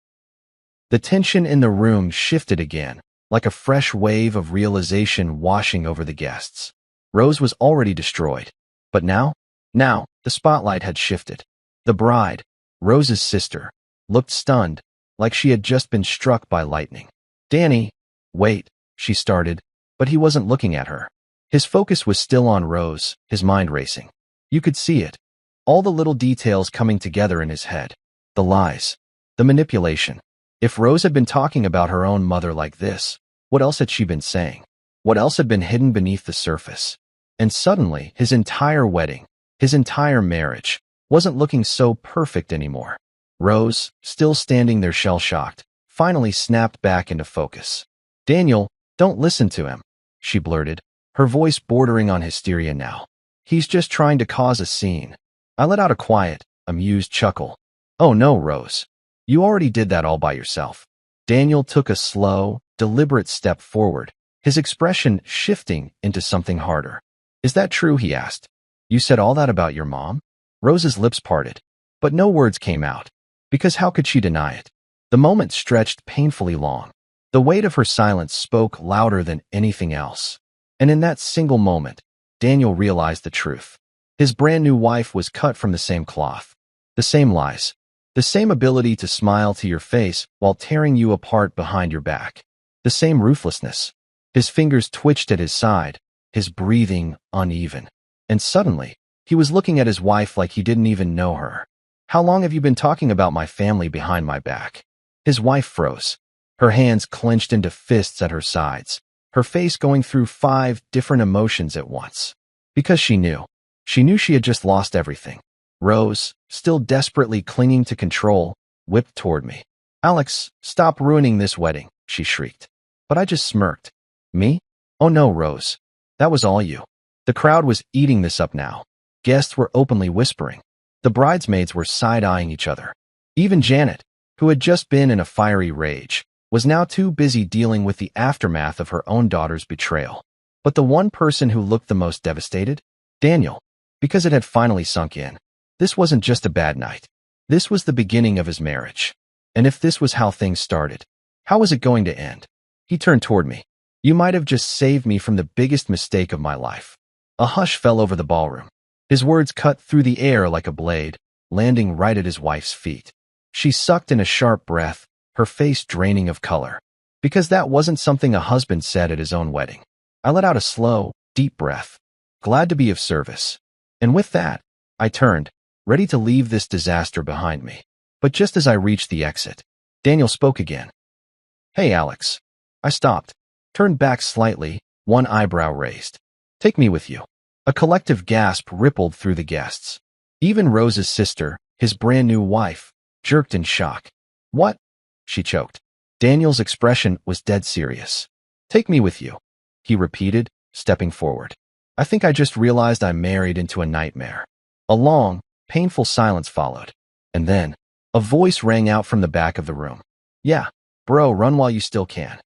The tension in the room shifted again, like a fresh wave of realization washing over the guests. Rose was already destroyed. But now, the spotlight had shifted. The bride, Rose's sister, looked stunned, like she had just been struck by lightning. "Danny, wait," she started, but he wasn't looking at her. His focus was still on Rose, his mind racing. You could see it. All the little details coming together in his head. The lies. The manipulation. If Rose had been talking about her own mother like this, what else had she been saying? What else had been hidden beneath the surface? And suddenly, his entire wedding, his entire marriage, wasn't looking so perfect anymore. Rose, still standing there shell-shocked, finally snapped back into focus. "Daniel, don't listen to him," she blurted, her voice bordering on hysteria now. "He's just trying to cause a scene." I let out a quiet, amused chuckle. "Oh no, Rose. You already did that all by yourself." Daniel took a slow, deliberate step forward, his expression shifting into something harder. "Is that true?" he asked. "You said all that about your mom?" Rose's lips parted, but no words came out, because how could she deny it? The moment stretched painfully long. The weight of her silence spoke louder than anything else. And in that single moment, Daniel realized the truth. His brand new wife was cut from the same cloth. The same lies. The same ability to smile to your face while tearing you apart behind your back. The same ruthlessness. His fingers twitched at his side, his breathing uneven. And suddenly, he was looking at his wife like he didn't even know her. "How long have you been talking about my family behind my back?" His wife froze, her hands clenched into fists at her sides, her face going through 5 different emotions at once. Because she knew. She knew she had just lost everything. Rose, still desperately clinging to control, whipped toward me. "Alex, stop ruining this wedding," she shrieked. But I just smirked. "Me? Oh no, Rose. That was all you." The crowd was eating this up now. Guests were openly whispering. The bridesmaids were side-eyeing each other. Even Janet, who had just been in a fiery rage, was now too busy dealing with the aftermath of her own daughter's betrayal. But the one person who looked the most devastated? Daniel. Because it had finally sunk in. This wasn't just a bad night. This was the beginning of his marriage. And if this was how things started, how was it going to end? He turned toward me. "You might have just saved me from the biggest mistake of my life." A hush fell over the ballroom. His words cut through the air like a blade, landing right at his wife's feet. She sucked in a sharp breath, her face draining of color. Because that wasn't something a husband said at his own wedding. I let out a slow, deep breath. Glad to be of service. And with that, I turned, ready to leave this disaster behind me. But just as I reached the exit, Daniel spoke again. "Hey, Alex." I stopped, turned back slightly, one eyebrow raised. "Take me with you." A collective gasp rippled through the guests. Even Rose's sister, his brand new wife, jerked in shock. "What?" she choked. Daniel's expression was dead serious. "Take me with you," he repeated, stepping forward. I think I just realized I married into a nightmare. A long, painful silence followed. And then, a voice rang out from the back of the room. "Yeah, bro, run while you still can."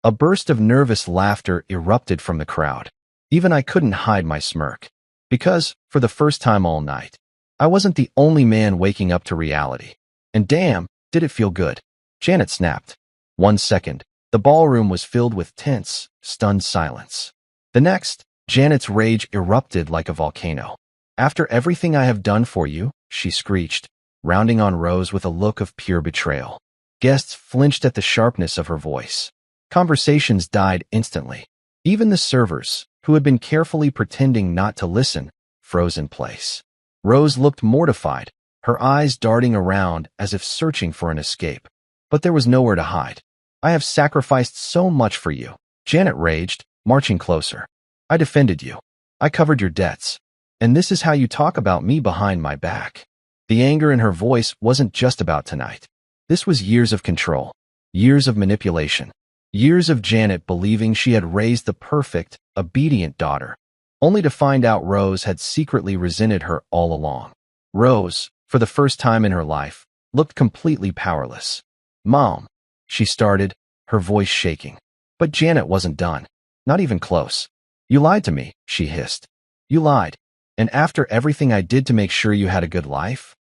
A burst of nervous laughter erupted from the crowd. Even I couldn't hide my smirk. Because, for the first time all night, I wasn't the only man waking up to reality. And damn, did it feel good. Janet snapped. 1 second, the ballroom was filled with tense, stunned silence. The next, Janet's rage erupted like a volcano. "After everything I have done for you," she screeched, rounding on Rose with a look of pure betrayal. Guests flinched at the sharpness of her voice. Conversations died instantly. Even the servers, who had been carefully pretending not to listen, froze in place. Rose looked mortified, her eyes darting around as if searching for an escape. But there was nowhere to hide. "I have sacrificed so much for you," Janet raged, marching closer. "I defended you. I covered your debts. And this is how you talk about me behind my back." The anger in her voice wasn't just about tonight. This was years of control, years of manipulation, years of Janet believing she had raised the perfect, obedient daughter, only to find out Rose had secretly resented her all along. Rose, for the first time in her life, looked completely powerless. "Mom," she started, her voice shaking. But Janet wasn't done. Not even close. "You lied to me," she hissed. "You lied. And after everything I did to make sure you had a good life?"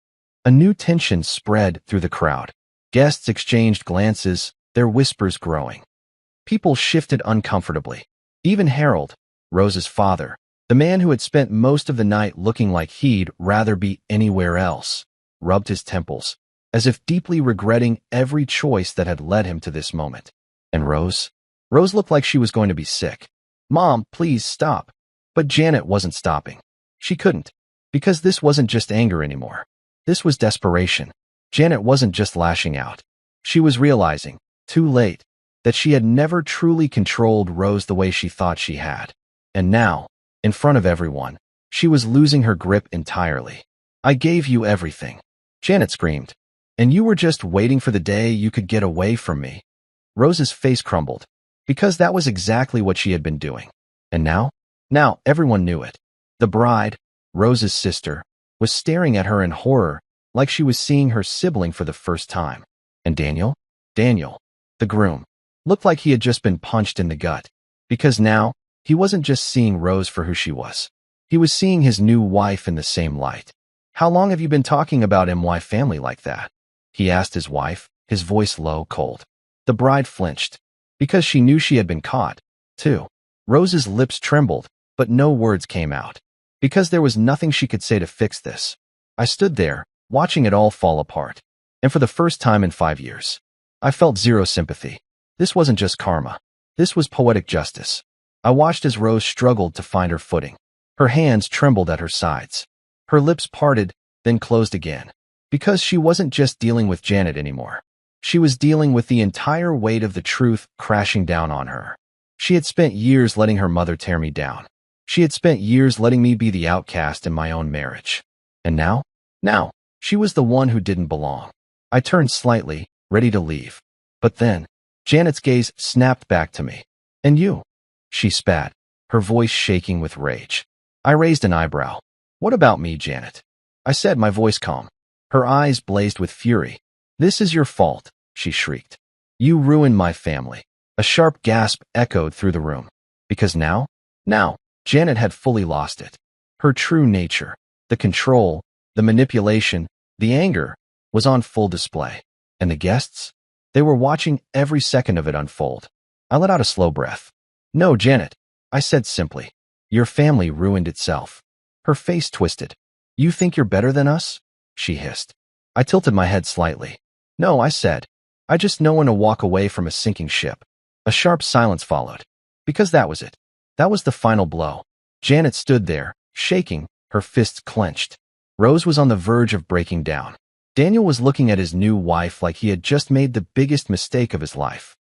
A new tension spread through the crowd. Guests exchanged glances, their whispers growing. People shifted uncomfortably. Even Harold, Rose's father, the man who had spent most of the night looking like he'd rather be anywhere else, rubbed his temples, as if deeply regretting every choice that had led him to this moment. And Rose? Rose looked like she was going to be sick. "Mom, please stop." But Janet wasn't stopping. She couldn't. Because this wasn't just anger anymore. This was desperation. Janet wasn't just lashing out. She was realizing, too late, that she had never truly controlled Rose the way she thought she had. And now, in front of everyone, she was losing her grip entirely. "I gave you everything," Janet screamed. "And you were just waiting for the day you could get away from me." Rose's face crumbled, because that was exactly what she had been doing. And now? Now everyone knew it. The bride, Rose's sister, was staring at her in horror, like she was seeing her sibling for the first time. And Daniel, the groom, looked like he had just been punched in the gut, because now he wasn't just seeing Rose for who she was. He was seeing his new wife in the same light. "How long have you been talking about my family like that?" he asked his wife, his voice low, cold. The bride flinched, because she knew she had been caught, too. Rose's lips trembled, but no words came out, because there was nothing she could say to fix this. I stood there, watching it all fall apart, and for the first time in 5 years, I felt zero sympathy. This wasn't just karma. This was poetic justice. I watched as Rose struggled to find her footing. Her hands trembled at her sides. Her lips parted, then closed again, because she wasn't just dealing with Janet anymore. She was dealing with the entire weight of the truth crashing down on her. She had spent years letting her mother tear me down. She had spent years letting me be the outcast in my own marriage. And now, she was the one who didn't belong. I turned slightly, ready to leave. But then, Janet's gaze snapped back to me. "And you?" she spat, her voice shaking with rage. I raised an eyebrow. "What about me, Janet?" I said, my voice calm. Her eyes blazed with fury. "This is your fault," she shrieked. "You ruined my family." A sharp gasp echoed through the room. Because now, Janet had fully lost it. Her true nature, the control, the manipulation, the anger, was on full display. And the guests? They were watching every second of it unfold. I let out a slow breath. "No, Janet," I said simply. "Your family ruined itself." Her face twisted. "You think you're better than us?" she hissed. I tilted my head slightly. "No," I said. "I just know when to walk away from a sinking ship." A sharp silence followed. Because that was it. That was the final blow. Janet stood there, shaking, her fists clenched. Rose was on the verge of breaking down. Daniel was looking at his new wife like he had just made the biggest mistake of his life.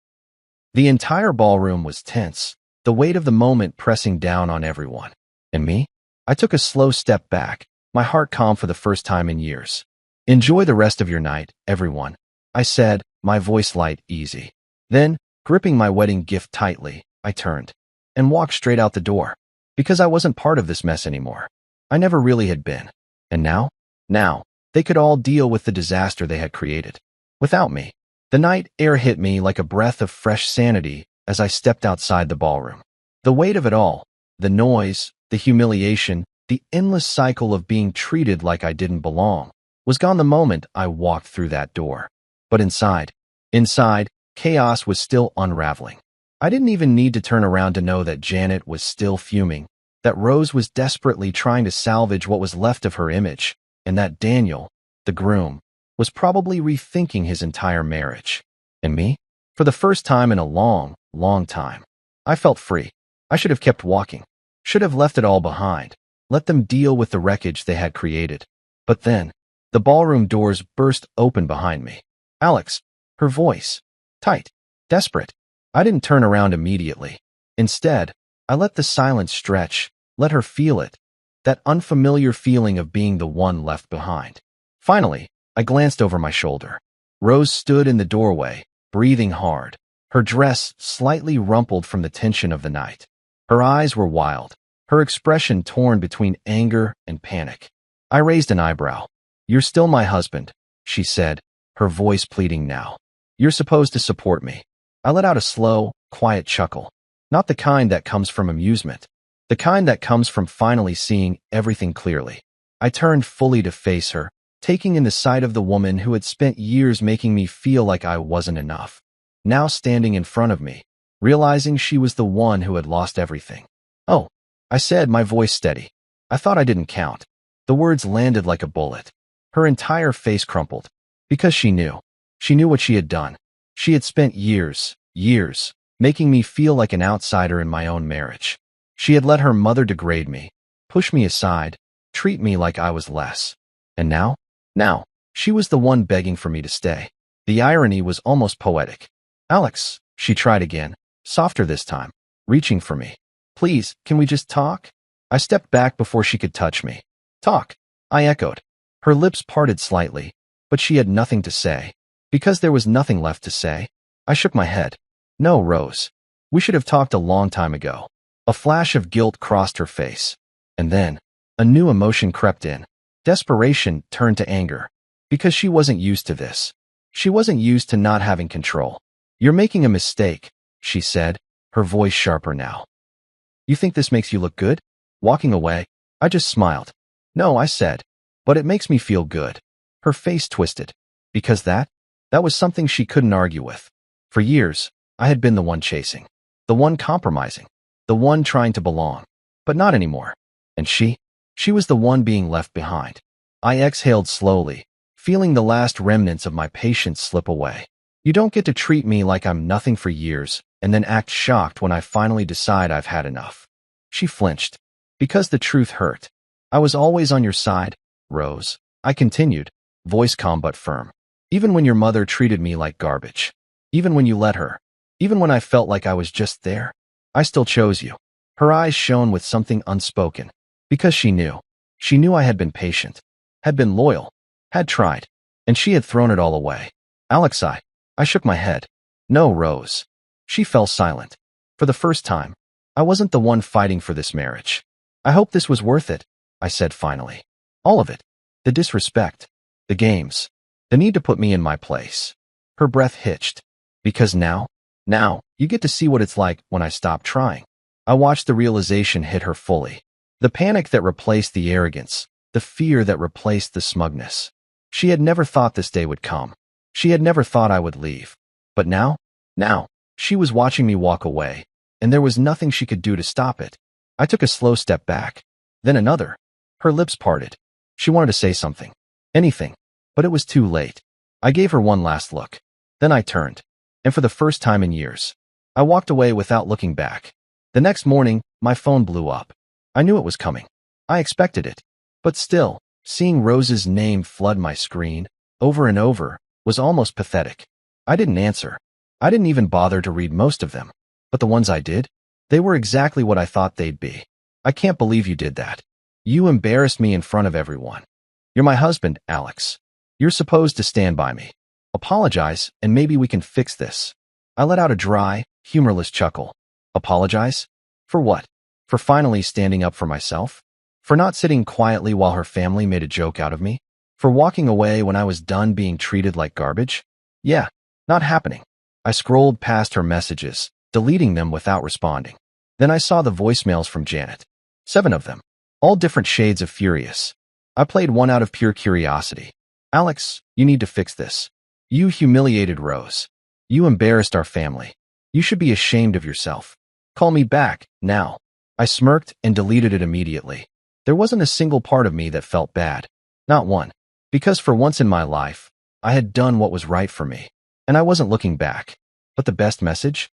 The entire ballroom was tense, the weight of the moment pressing down on everyone. And me? I took a slow step back, my heart calm for the first time in years. "Enjoy the rest of your night, everyone," I said, my voice light, easy. Then, gripping my wedding gift tightly, I turned and walked straight out the door, because I wasn't part of this mess anymore. I never really had been. And now, they could all deal with the disaster they had created. Without me. The night air hit me like a breath of fresh sanity as I stepped outside the ballroom. The weight of it all, the noise, the humiliation, the endless cycle of being treated like I didn't belong, was gone the moment I walked through that door. But inside, chaos was still unraveling. I didn't even need to turn around to know that Janet was still fuming, that Rose was desperately trying to salvage what was left of her image, and that Daniel, the groom, was probably rethinking his entire marriage. And me? For the first time in a long, long time, I felt free. I should have kept walking. Should have left it all behind. Let them deal with the wreckage they had created. But then, the ballroom doors burst open behind me. "Alex," her voice, tight, desperate. I didn't turn around immediately. Instead, I let the silence stretch, let her feel it, that unfamiliar feeling of being the one left behind. Finally, I glanced over my shoulder. Rose stood in the doorway, breathing hard, her dress slightly rumpled from the tension of the night. Her eyes were wild, her expression torn between anger and panic. I raised an eyebrow. "You're still my husband," she said, her voice pleading now. "You're supposed to support me." I let out a slow, quiet chuckle. Not the kind that comes from amusement. The kind that comes from finally seeing everything clearly. I turned fully to face her, taking in the sight of the woman who had spent years making me feel like I wasn't enough, now standing in front of me, realizing she was the one who had lost everything. "Oh," I said, my voice steady. I thought I didn't count. The words landed like a bullet. Her entire face crumpled. Because she knew. She knew what she had done. She had spent years, making me feel like an outsider in my own marriage. She had let her mother degrade me, push me aside, treat me like I was less. And now, she was the one begging for me to stay. The irony was almost poetic. "Alex," she tried again, softer this time, reaching for me. "Please, can we just talk?" I stepped back before she could touch me. "Talk," I echoed. Her lips parted slightly, but she had nothing to say. Because there was nothing left to say, I shook my head. "No, Rose. We should have talked a long time ago." A flash of guilt crossed her face. And then, a new emotion crept in. Desperation turned to anger. Because she wasn't used to this. She wasn't used to not having control. "You're making a mistake," she said, her voice sharper now. "You think this makes you look good?" Walking away, I just smiled. "No," I said, "but it makes me feel good." Her face twisted. Because that was something she couldn't argue with. For years, I had been the one chasing, the one compromising, the one trying to belong. But not anymore. And she was the one being left behind. I exhaled slowly, feeling the last remnants of my patience slip away. You don't get to treat me like I'm nothing for years and then act shocked when I finally decide I've had enough. She flinched. Because the truth hurt. "I was always on your side, Rose," I continued, voice calm but firm. "Even when your mother treated me like garbage. Even when you let her. Even when I felt like I was just there. I still chose you." Her eyes shone with something unspoken. Because she knew. She knew I had been patient, had been loyal, had tried, and she had thrown it all away. "Alex," I shook my head. "No, Rose." She fell silent. For the first time, I wasn't the one fighting for this marriage. "I hope this was worth it," I said finally. "All of it. The disrespect, the games, the need to put me in my place." Her breath hitched. "Because now you get to see what it's like when I stop trying." I watched the realization hit her fully. The panic that replaced the arrogance, the fear that replaced the smugness. She had never thought this day would come. She had never thought I would leave. But now, she was watching me walk away, and there was nothing she could do to stop it. I took a slow step back, then another. Her lips parted. She wanted to say something. Anything. But it was too late. I gave her one last look. Then I turned. And for the first time in years, I walked away without looking back. The next morning, my phone blew up. I knew it was coming. I expected it. But still, seeing Rose's name flood my screen, over and over, was almost pathetic. I didn't answer. I didn't even bother to read most of them. But the ones I did, they were exactly what I thought they'd be. "I can't believe you did that. You embarrassed me in front of everyone. You're my husband, Alex. You're supposed to stand by me. Apologize, and maybe we can fix this." I let out a dry, humorless chuckle. Apologize? For what? For finally standing up for myself? For not sitting quietly while her family made a joke out of me? For walking away when I was done being treated like garbage? Yeah, not happening. I scrolled past her messages, deleting them without responding. Then I saw the voicemails from Janet. 7 of them. All different shades of furious. I played one out of pure curiosity. "Alex, you need to fix this. You humiliated Rose. You embarrassed our family. You should be ashamed of yourself. Call me back, now." I smirked and deleted it immediately. There wasn't a single part of me that felt bad. Not one. Because for once in my life, I had done what was right for me. And I wasn't looking back. But the best message?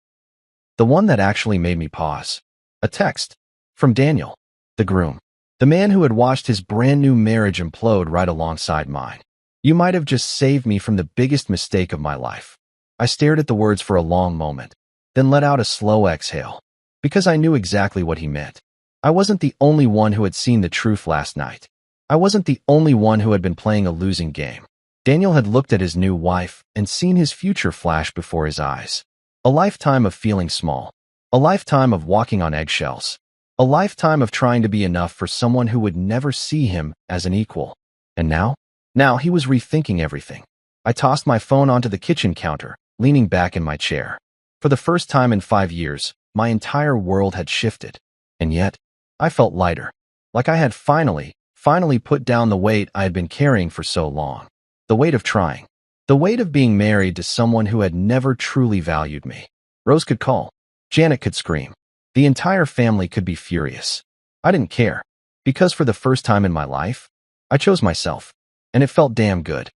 The one that actually made me pause. A text. From Daniel. The groom. The man who had watched his brand new marriage implode right alongside mine. "You might have just saved me from the biggest mistake of my life." I stared at the words for a long moment, then let out a slow exhale. Because I knew exactly what he meant. I wasn't the only one who had seen the truth last night. I wasn't the only one who had been playing a losing game. Daniel had looked at his new wife and seen his future flash before his eyes. A lifetime of feeling small. A lifetime of walking on eggshells. A lifetime of trying to be enough for someone who would never see him as an equal. And now he was rethinking everything. I tossed my phone onto the kitchen counter, leaning back in my chair. For the first time in 5 years, my entire world had shifted. And yet, I felt lighter. Like I had finally finally put down the weight I had been carrying for so long. The weight of trying. The weight of being married to someone who had never truly valued me. Rose could call. Janet could scream. The entire family could be furious. I didn't care. Because for the first time in my life, I chose myself. And it felt damn good.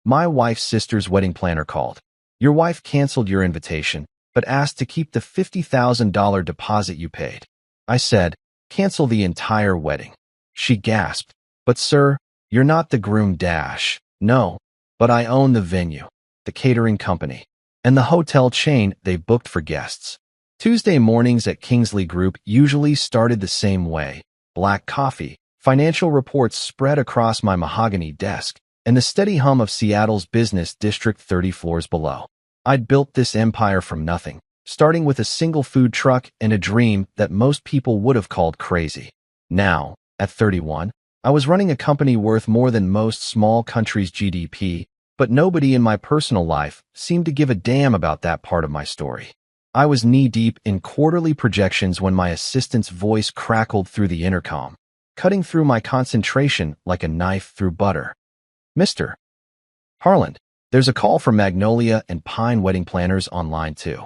My wife's sister's wedding planner called. Your wife canceled your invitation, but asked to keep the $50,000 deposit you paid. I said, cancel the entire wedding. She gasped. But sir, you're not the groom dash. No, but I own the venue, the catering company, and the hotel chain they booked for guests. Tuesday mornings at Kingsley Group usually started the same way. Black coffee, financial reports spread across my mahogany desk, and the steady hum of Seattle's business district 30 floors below. I'd built this empire from nothing, starting with a single food truck and a dream that most people would have called crazy. Now, at 31, I was running a company worth more than most small countries' GDP, but nobody in my personal life seemed to give a damn about that part of my story. I was knee-deep in quarterly projections when my assistant's voice crackled through the intercom, cutting through my concentration like a knife through butter. Mr. Harland, there's a call from Magnolia and Pine Wedding Planners on line 2.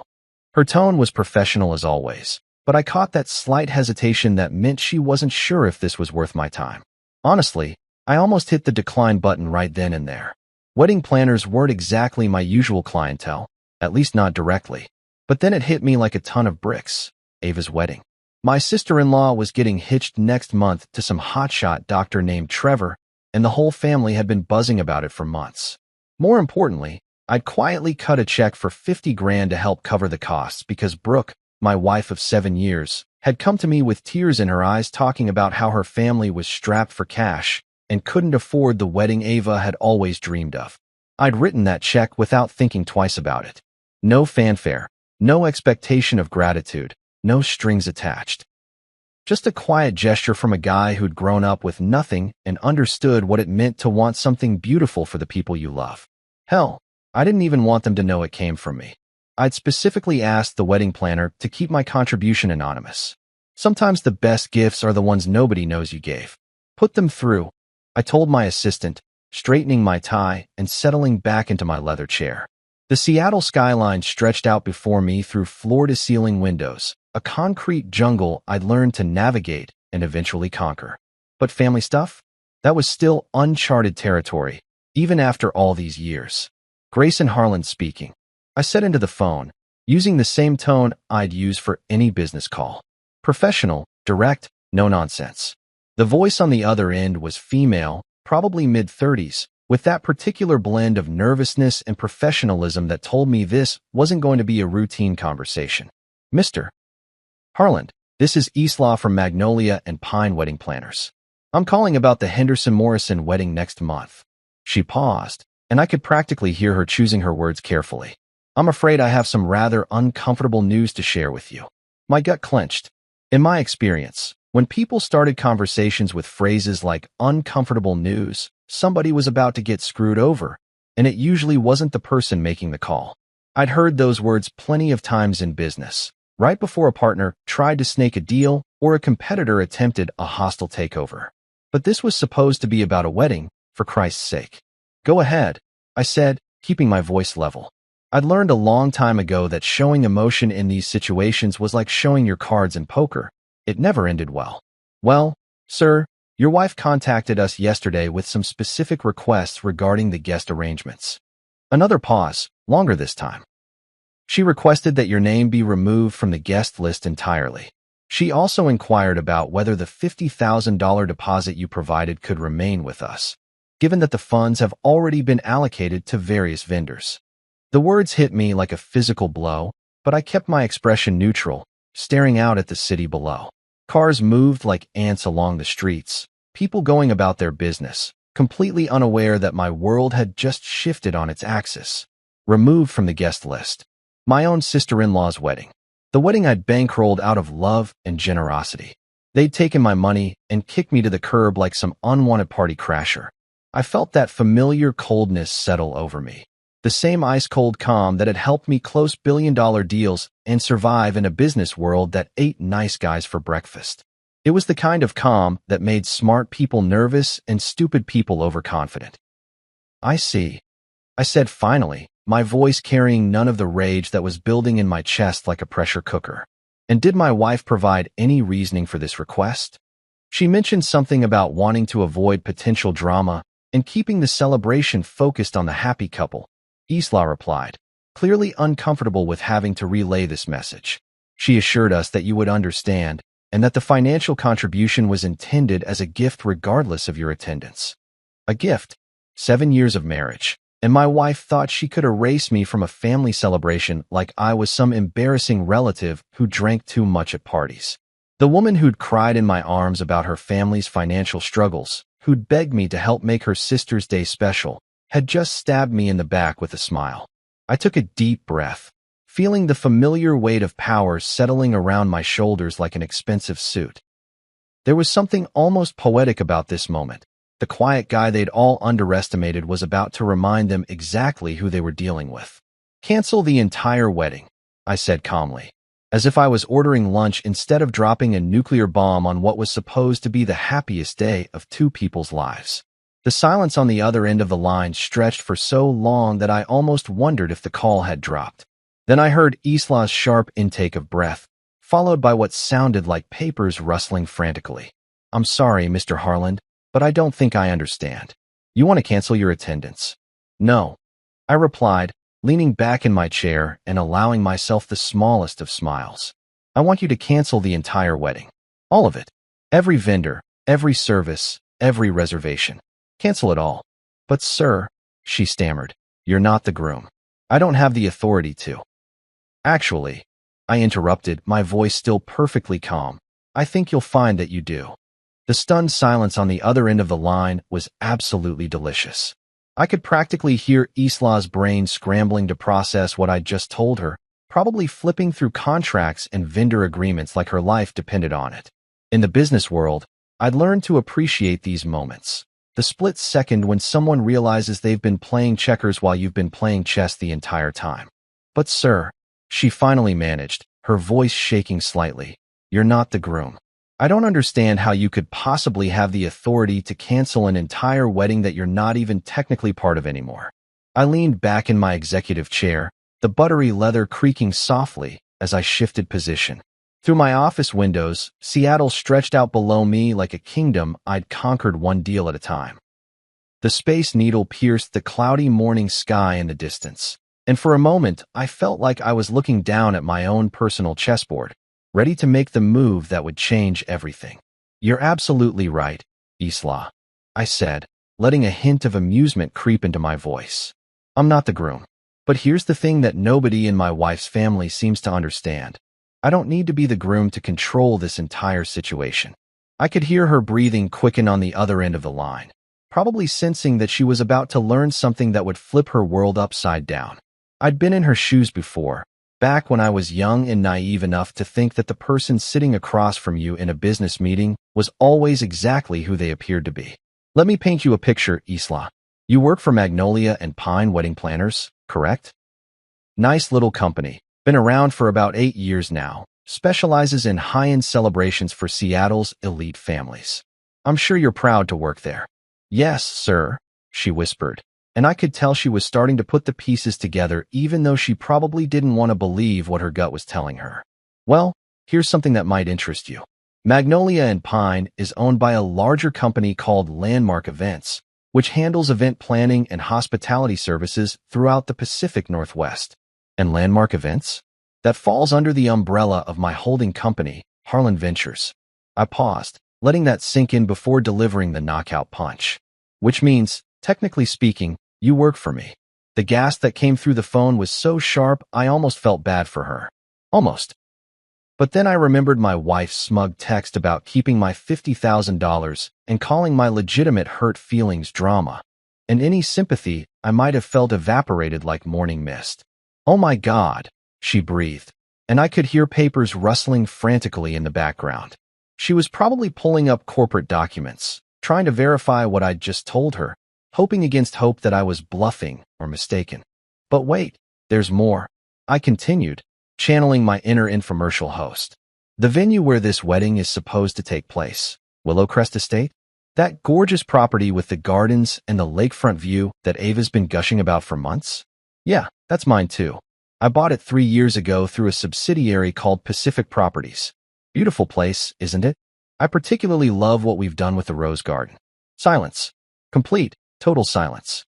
Her tone was professional as always, but I caught that slight hesitation that meant she wasn't sure if this was worth my time. Honestly, I almost hit the decline button right then and there. Wedding planners weren't exactly my usual clientele, at least not directly. But then it hit me like a ton of bricks. Ava's wedding. My sister-in-law was getting hitched next month to some hotshot doctor named Trevor, and the whole family had been buzzing about it for months. More importantly, I'd quietly cut a check for $50,000 to help cover the costs because Brooke, my wife of 7 years, had come to me with tears in her eyes talking about how her family was strapped for cash and couldn't afford the wedding Ava had always dreamed of. I'd written that check without thinking twice about it. No fanfare. No expectation of gratitude, no strings attached. Just a quiet gesture from a guy who'd grown up with nothing and understood what it meant to want something beautiful for the people you love. Hell, I didn't even want them to know it came from me. I'd specifically asked the wedding planner to keep my contribution anonymous. Sometimes the best gifts are the ones nobody knows you gave. Put them through, I told my assistant, straightening my tie and settling back into my leather chair. The Seattle skyline stretched out before me through floor-to-ceiling windows, a concrete jungle I'd learned to navigate and eventually conquer. But family stuff? That was still uncharted territory, even after all these years. Grayson Harland speaking. I said into the phone, using the same tone I'd use for any business call. Professional, direct, no nonsense. The voice on the other end was female, probably mid-30s, with that particular blend of nervousness and professionalism that told me this wasn't going to be a routine conversation. Mr. Harland, this is Eastlaw from Magnolia and Pine Wedding Planners. I'm calling about the Henderson-Morrison wedding next month. She paused, and I could practically hear her choosing her words carefully. I'm afraid I have some rather uncomfortable news to share with you. My gut clenched. In my experience, when people started conversations with phrases like uncomfortable news, somebody was about to get screwed over, and it usually wasn't the person making the call. I'd heard those words plenty of times in business, right before a partner tried to snake a deal or a competitor attempted a hostile takeover. But this was supposed to be about a wedding, for Christ's sake. Go ahead, I said, keeping my voice level. I'd learned a long time ago that showing emotion in these situations was like showing your cards in poker. It never ended well. Well, sir, your wife contacted us yesterday with some specific requests regarding the guest arrangements. Another pause, longer this time. She requested that your name be removed from the guest list entirely. She also inquired about whether the $50,000 deposit you provided could remain with us, given that the funds have already been allocated to various vendors. The words hit me like a physical blow, but I kept my expression neutral, staring out at the city below. Cars moved like ants along the streets, people going about their business, completely unaware that my world had just shifted on its axis. Removed from the guest list. My own sister-in-law's wedding. The wedding I'd bankrolled out of love and generosity. They'd taken my money and kicked me to the curb like some unwanted party crasher. I felt that familiar coldness settle over me. The same ice-cold calm that had helped me close billion-dollar deals and survive in a business world that ate nice guys for breakfast. It was the kind of calm that made smart people nervous and stupid people overconfident. I see, I said finally, my voice carrying none of the rage that was building in my chest like a pressure cooker. And did my wife provide any reasoning for this request? She mentioned something about wanting to avoid potential drama and keeping the celebration focused on the happy couple. Isla replied, clearly uncomfortable with having to relay this message. She assured us that you would understand and that the financial contribution was intended as a gift regardless of your attendance. A gift? 7 years of marriage. And my wife thought she could erase me from a family celebration like I was some embarrassing relative who drank too much at parties. The woman who'd cried in my arms about her family's financial struggles, who'd begged me to help make her sister's day special, had just stabbed me in the back with a smile. I took a deep breath, feeling the familiar weight of power settling around my shoulders like an expensive suit. There was something almost poetic about this moment. The quiet guy they'd all underestimated was about to remind them exactly who they were dealing with. Cancel the entire wedding, I said calmly, as if I was ordering lunch instead of dropping a nuclear bomb on what was supposed to be the happiest day of two people's lives. The silence on the other end of the line stretched for so long that I almost wondered if the call had dropped. Then I heard Isla's sharp intake of breath, followed by what sounded like papers rustling frantically. I'm sorry, Mr. Harland, but I don't think I understand. You want to cancel your attendance? No, I replied, leaning back in my chair and allowing myself the smallest of smiles. I want you to cancel the entire wedding. All of it. Every vendor, every service, every reservation. Cancel it all. But sir, she stammered, you're not the groom. I don't have the authority to. Actually, I interrupted, my voice still perfectly calm. I think you'll find that you do. The stunned silence on the other end of the line was absolutely delicious. I could practically hear Isla's brain scrambling to process what I'd just told her, probably flipping through contracts and vendor agreements like her life depended on it. In the business world, I'd learned to appreciate these moments. The split second when someone realizes they've been playing checkers while you've been playing chess the entire time. But sir, she finally managed, her voice shaking slightly, you're not the groom. I don't understand how you could possibly have the authority to cancel an entire wedding that you're not even technically part of anymore. I leaned back in my executive chair, the buttery leather creaking softly as I shifted position. Through my office windows, Seattle stretched out below me like a kingdom I'd conquered one deal at a time. The Space Needle pierced the cloudy morning sky in the distance, and for a moment I felt like I was looking down at my own personal chessboard, ready to make the move that would change everything. You're absolutely right, Isla, I said, letting a hint of amusement creep into my voice. I'm not the groom. But here's the thing that nobody in my wife's family seems to understand. I don't need to be the groom to control this entire situation. I could hear her breathing quicken on the other end of the line, probably sensing that she was about to learn something that would flip her world upside down. I'd been in her shoes before, back when I was young and naive enough to think that the person sitting across from you in a business meeting was always exactly who they appeared to be. Let me paint you a picture, Isla. You work for Magnolia and Pine Wedding Planners, correct? Nice little company. Been around for about 8 years now. Specializes in high-end celebrations for Seattle's elite families. I'm sure you're proud to work there. Yes, sir, she whispered. And I could tell she was starting to put the pieces together even though she probably didn't want to believe what her gut was telling her. Well, here's something that might interest you. Magnolia and Pine is owned by a larger company called Landmark Events, which handles event planning and hospitality services throughout the Pacific Northwest. And Landmark Events? That falls under the umbrella of my holding company, Harlan Ventures. I paused, letting that sink in before delivering the knockout punch. Which means, technically speaking, you work for me. The gasp that came through the phone was so sharp I almost felt bad for her. Almost. But then I remembered my wife's smug text about keeping my $50,000 and calling my legitimate hurt feelings drama. And any sympathy I might have felt evaporated like morning mist. Oh my God, she breathed, and I could hear papers rustling frantically in the background. She was probably pulling up corporate documents, trying to verify what I'd just told her, hoping against hope that I was bluffing or mistaken. But wait, there's more, I continued, channeling my inner infomercial host. The venue where this wedding is supposed to take place, Willowcrest Estate? That gorgeous property with the gardens and the lakefront view that Ava's been gushing about for months? Yeah, that's mine too. I bought it 3 years ago through a subsidiary called Pacific Properties. Beautiful place, isn't it? I particularly love what we've done with the rose garden. Silence. Complete, total silence.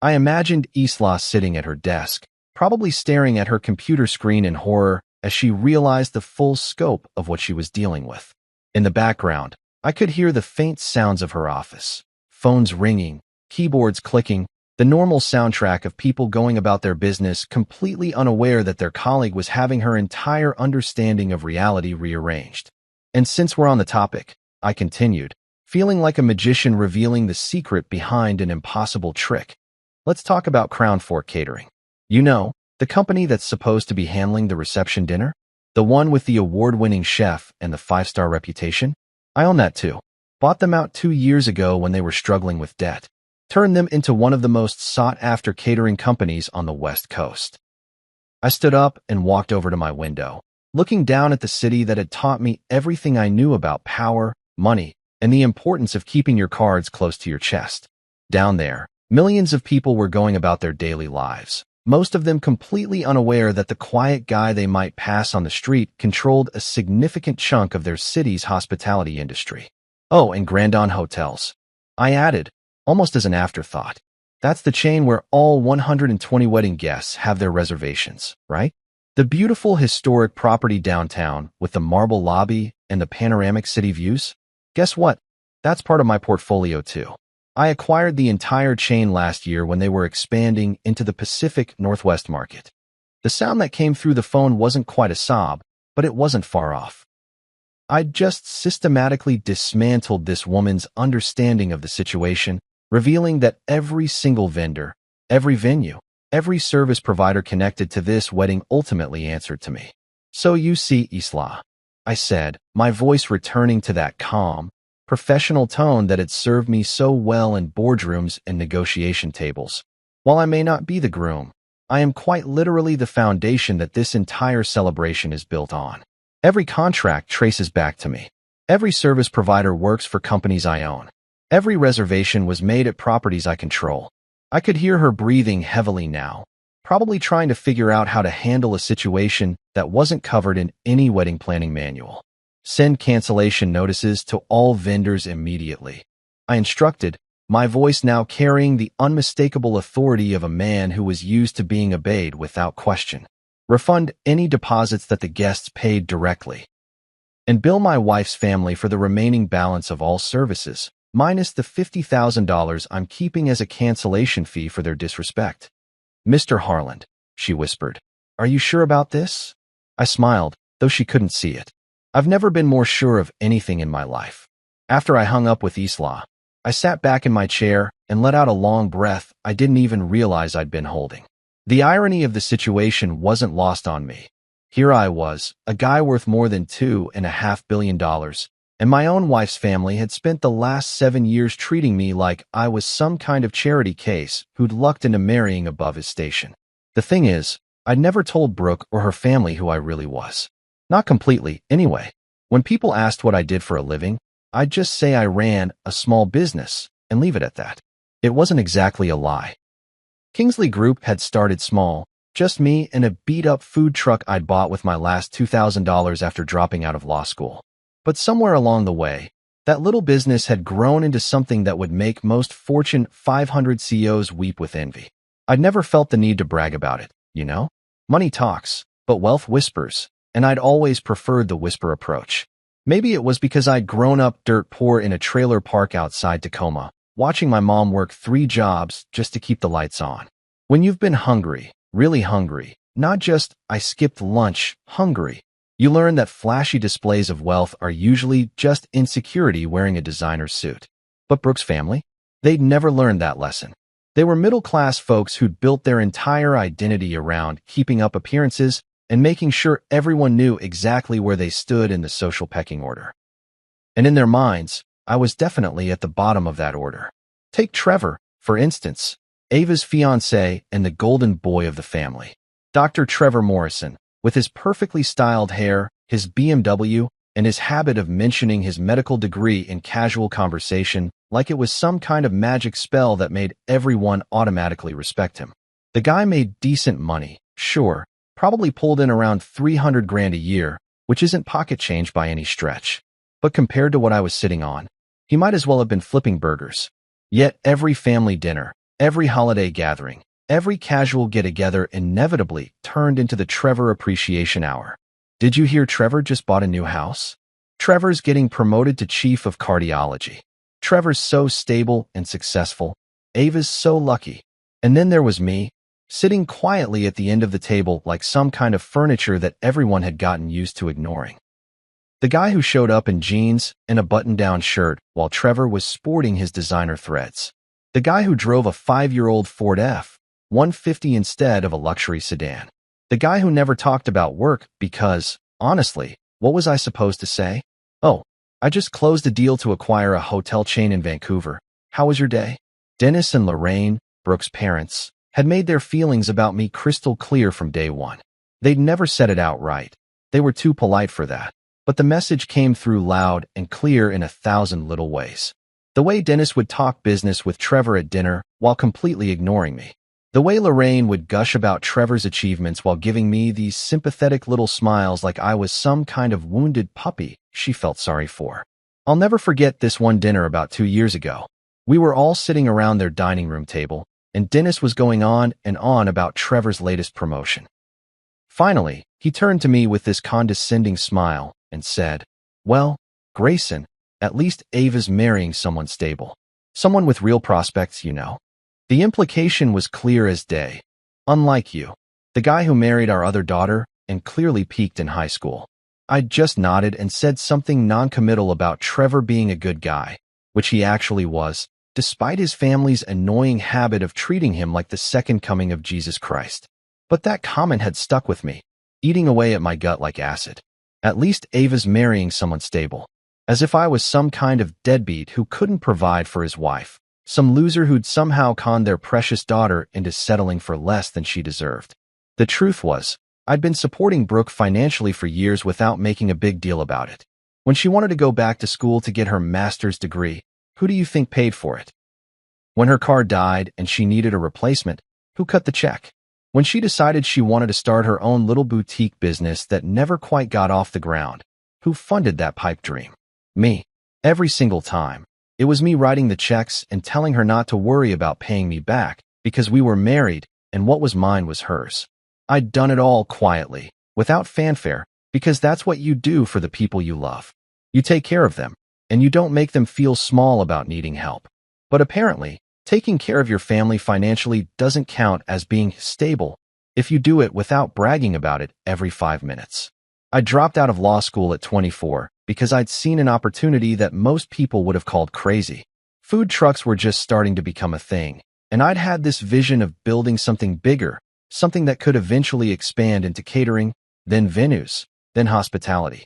I imagined Isla sitting at her desk, probably staring at her computer screen in horror as she realized the full scope of what she was dealing with. In the background, I could hear the faint sounds of her office. Phones ringing, keyboards clicking, the normal soundtrack of people going about their business completely unaware that their colleague was having her entire understanding of reality rearranged. And since we're on the topic, I continued, feeling like a magician revealing the secret behind an impossible trick. Let's talk about Crown Fork Catering. You know, the company that's supposed to be handling the reception dinner? The one with the award-winning chef and the 5-star reputation? I own that too. Bought them out 2 years ago when they were struggling with debt. Turned them into one of the most sought-after catering companies on the West Coast. I stood up and walked over to my window, looking down at the city that had taught me everything I knew about power, money, and the importance of keeping your cards close to your chest. Down there, millions of people were going about their daily lives, most of them completely unaware that the quiet guy they might pass on the street controlled a significant chunk of their city's hospitality industry. Oh, and Grandon Hotels. I added, almost as an afterthought. That's the chain where all 120 wedding guests have their reservations, right? The beautiful historic property downtown with the marble lobby and the panoramic city views? Guess what? That's part of my portfolio too. I acquired the entire chain last year when they were expanding into the Pacific Northwest market. The sound that came through the phone wasn't quite a sob, but it wasn't far off. I'd just systematically dismantled this woman's understanding of the situation, revealing that every single vendor, every venue, every service provider connected to this wedding ultimately answered to me. So you see, Isla, I said, my voice returning to that calm, professional tone that had served me so well in boardrooms and negotiation tables. While I may not be the groom, I am quite literally the foundation that this entire celebration is built on. Every contract traces back to me. Every service provider works for companies I own. Every reservation was made at properties I control. I could hear her breathing heavily now, probably trying to figure out how to handle a situation that wasn't covered in any wedding planning manual. Send cancellation notices to all vendors immediately. I instructed, my voice now carrying the unmistakable authority of a man who was used to being obeyed without question. Refund any deposits that the guests paid directly. And bill my wife's family for the remaining balance of all services, minus the $50,000 I'm keeping as a cancellation fee for their disrespect. Mr. Harland, she whispered, are you sure about this? I smiled, though she couldn't see it. I've never been more sure of anything in my life. After I hung up with Isla, I sat back in my chair and let out a long breath I didn't even realize I'd been holding. The irony of the situation wasn't lost on me. Here I was, a guy worth more than $2.5 billion, and my own wife's family had spent the last 7 years treating me like I was some kind of charity case who'd lucked into marrying above his station. The thing is, I'd never told Brooke or her family who I really was. Not completely, anyway. When people asked what I did for a living, I'd just say I ran a small business and leave it at that. It wasn't exactly a lie. Kingsley Group had started small, just me and a beat-up food truck I'd bought with my last $2,000 after dropping out of law school. But somewhere along the way, that little business had grown into something that would make most Fortune 500 CEOs weep with envy. I'd never felt the need to brag about it, you know? Money talks, but wealth whispers, and I'd always preferred the whisper approach. Maybe it was because I'd grown up dirt poor in a trailer park outside Tacoma, watching my mom work 3 jobs just to keep the lights on. When you've been hungry, really hungry, not just I skipped lunch, hungry, you learn that flashy displays of wealth are usually just insecurity wearing a designer suit. But Brooke's family? They'd never learned that lesson. They were middle-class folks who'd built their entire identity around keeping up appearances and making sure everyone knew exactly where they stood in the social pecking order. And in their minds, I was definitely at the bottom of that order. Take Trevor, for instance, Ava's fiancé and the golden boy of the family. Dr. Trevor Morrison, with his perfectly styled hair, his BMW, and his habit of mentioning his medical degree in casual conversation like it was some kind of magic spell that made everyone automatically respect him. The guy made decent money, sure, probably pulled in around 300 grand a year, which isn't pocket change by any stretch. But compared to what I was sitting on, he might as well have been flipping burgers. Yet every family dinner, every holiday gathering, every casual get-together inevitably turned into the Trevor Appreciation Hour. Did you hear Trevor just bought a new house? Trevor's getting promoted to chief of cardiology. Trevor's so stable and successful. Ava's so lucky. And then there was me, sitting quietly at the end of the table like some kind of furniture that everyone had gotten used to ignoring. The guy who showed up in jeans and a button-down shirt while Trevor was sporting his designer threads. The guy who drove a 5-year-old Ford F-150 instead of a luxury sedan. The guy who never talked about work because, honestly, what was I supposed to say? Oh, I just closed a deal to acquire a hotel chain in Vancouver. How was your day? Dennis and Lorraine, Brooke's parents, had made their feelings about me crystal clear from day one. They'd never said it outright. They were too polite for that. But the message came through loud and clear in 1,000 little ways. The way Dennis would talk business with Trevor at dinner while completely ignoring me. The way Lorraine would gush about Trevor's achievements while giving me these sympathetic little smiles like I was some kind of wounded puppy she felt sorry for. I'll never forget this one dinner about 2 years ago. We were all sitting around their dining room table, and Dennis was going on and on about Trevor's latest promotion. Finally, he turned to me with this condescending smile and said, "Well, Grayson, at least Ava's marrying someone stable. Someone with real prospects, you know." The implication was clear as day. Unlike you, the guy who married our other daughter and clearly peaked in high school. I just nodded and said something non-committal about Trevor being a good guy, which he actually was, despite his family's annoying habit of treating him like the second coming of Jesus Christ. But that comment had stuck with me, eating away at my gut like acid. At least Ava's marrying someone stable. As if I was some kind of deadbeat who couldn't provide for his wife, some loser who'd somehow conned their precious daughter into settling for less than she deserved. The truth was, I'd been supporting Brooke financially for years without making a big deal about it. When she wanted to go back to school to get her master's degree, who do you think paid for it? When her car died and she needed a replacement, who cut the check? When she decided she wanted to start her own little boutique business that never quite got off the ground, who funded that pipe dream? Me. Every single time. It was me writing the checks and telling her not to worry about paying me back because we were married and what was mine was hers. I'd done it all quietly, without fanfare, because that's what you do for the people you love. You take care of them, and you don't make them feel small about needing help. But apparently, taking care of your family financially doesn't count as being stable if you do it without bragging about it every 5 minutes. I dropped out of law school at 24 because I'd seen an opportunity that most people would have called crazy. Food trucks were just starting to become a thing, and I'd had this vision of building something bigger, something that could eventually expand into catering, then venues, then hospitality.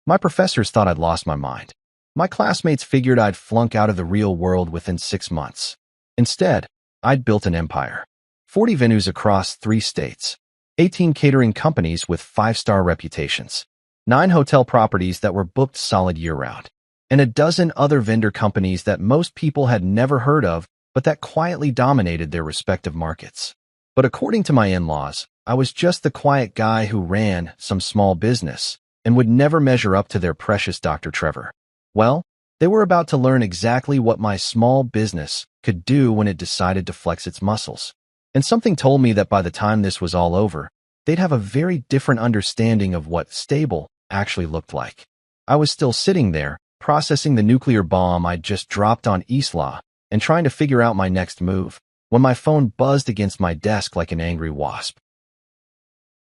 My professors thought I'd lost my mind. My classmates figured I'd flunk out of the real world within 6 months. Instead, I'd built an empire. 40 venues across 3 states, 18 catering companies with 5-star reputations, 9 hotel properties that were booked solid year-round, and a dozen other vendor companies that most people had never heard of but that quietly dominated their respective markets. But according to my in-laws, I was just the quiet guy who ran some small business and would never measure up to their precious Dr. Trevor. Well, they were about to learn exactly what my small business could do when it decided to flex its muscles. And something told me that by the time this was all over, they'd have a very different understanding of what stable actually looked like. I was still sitting there, processing the nuclear bomb I'd just dropped on Isla and trying to figure out my next move, when my phone buzzed against my desk like an angry wasp.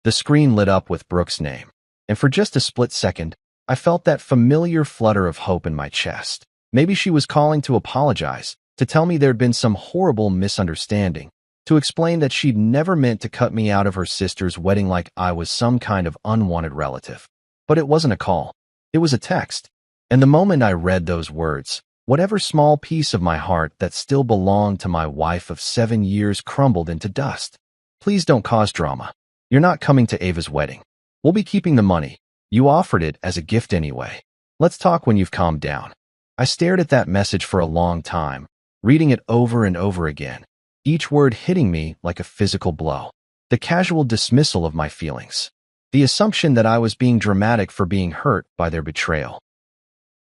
The screen lit up with Brooke's name, and for just a split second, I felt that familiar flutter of hope in my chest. Maybe she was calling to apologize, to tell me there'd been some horrible misunderstanding, to explain that she'd never meant to cut me out of her sister's wedding like I was some kind of unwanted relative. But it wasn't a call. It was a text. And the moment I read those words, whatever small piece of my heart that still belonged to my wife of 7 years crumbled into dust. Please don't cause drama. You're not coming to Ava's wedding. We'll be keeping the money. You offered it as a gift anyway. Let's talk when you've calmed down. I stared at that message for a long time, reading it over and over again, each word hitting me like a physical blow. The casual dismissal of my feelings. The assumption that I was being dramatic for being hurt by their betrayal.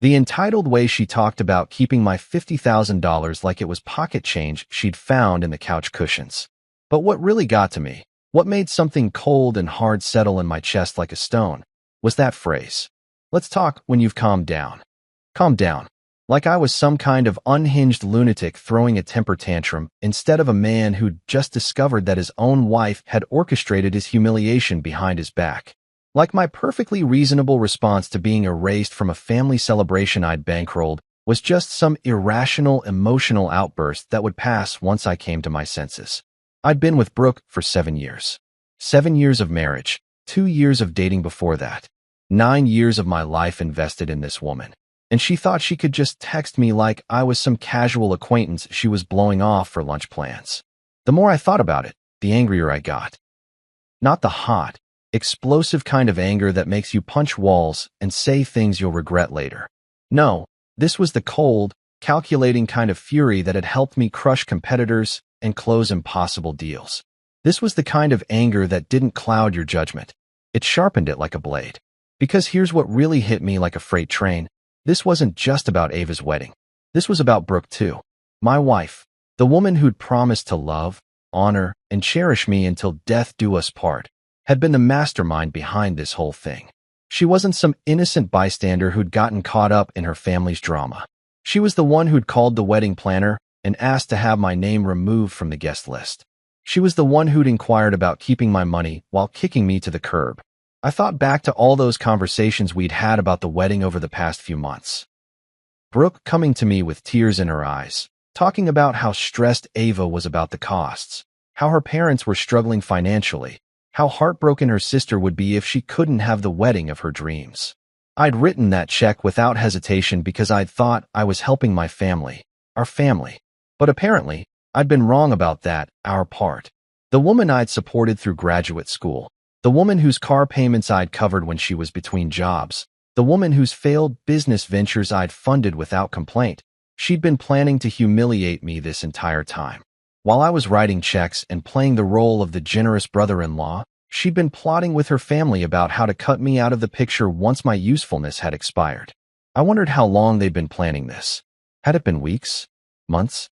The entitled way she talked about keeping my $50,000 like it was pocket change she'd found in the couch cushions. But what really got to me, what made something cold and hard settle in my chest like a stone, was that phrase. Let's talk when you've calmed down. Calm down. Like I was some kind of unhinged lunatic throwing a temper tantrum instead of a man who'd just discovered that his own wife had orchestrated his humiliation behind his back. Like my perfectly reasonable response to being erased from a family celebration I'd bankrolled was just some irrational emotional outburst that would pass once I came to my senses. I'd been with Brooke for 7 years. 7 years of marriage, 2 years of dating before that, 9 years of my life invested in this woman. And she thought she could just text me like I was some casual acquaintance she was blowing off for lunch plans. The more I thought about it, the angrier I got. Not the hot, explosive kind of anger that makes you punch walls and say things you'll regret later. No, this was the cold, calculating kind of fury that had helped me crush competitors and close impossible deals. This was the kind of anger that didn't cloud your judgment. It sharpened it like a blade. Because here's what really hit me like a freight train. This wasn't just about Ava's wedding. This was about Brooke too. My wife, the woman who'd promised to love, honor, and cherish me until death do us part, had been the mastermind behind this whole thing. She wasn't some innocent bystander who'd gotten caught up in her family's drama. She was the one who'd called the wedding planner and asked to have my name removed from the guest list. She was the one who'd inquired about keeping my money while kicking me to the curb. I thought back to all those conversations we'd had about the wedding over the past few months. Brooke coming to me with tears in her eyes, talking about how stressed Ava was about the costs, how her parents were struggling financially, how heartbroken her sister would be if she couldn't have the wedding of her dreams. I'd written that check without hesitation because I'd thought I was helping my family, our family. But apparently, I'd been wrong about that, our part. The woman I'd supported through graduate school, the woman whose car payments I'd covered when she was between jobs, the woman whose failed business ventures I'd funded without complaint. She'd been planning to humiliate me this entire time. While I was writing checks and playing the role of the generous brother-in-law, she'd been plotting with her family about how to cut me out of the picture once my usefulness had expired. I wondered how long they'd been planning this. Had it been weeks? Months?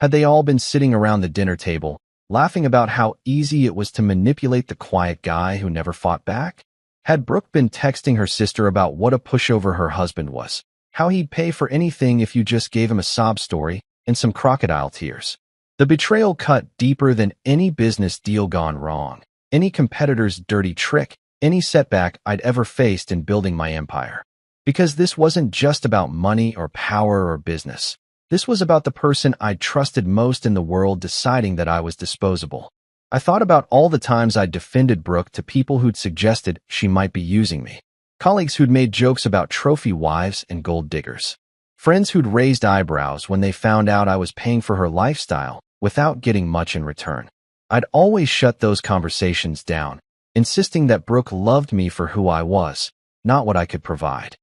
Had they all been sitting around the dinner table, laughing about how easy it was to manipulate the quiet guy who never fought back? Had Brooke been texting her sister about what a pushover her husband was, how he'd pay for anything if you just gave him a sob story and some crocodile tears? The betrayal cut deeper than any business deal gone wrong, any competitor's dirty trick, any setback I'd ever faced in building my empire. Because this wasn't just about money or power or business. This was about the person I'd trusted most in the world deciding that I was disposable. I thought about all the times I'd defended Brooke to people who'd suggested she might be using me. Colleagues who'd made jokes about trophy wives and gold diggers. Friends who'd raised eyebrows when they found out I was paying for her lifestyle without getting much in return. I'd always shut those conversations down, insisting that Brooke loved me for who I was, not what I could provide.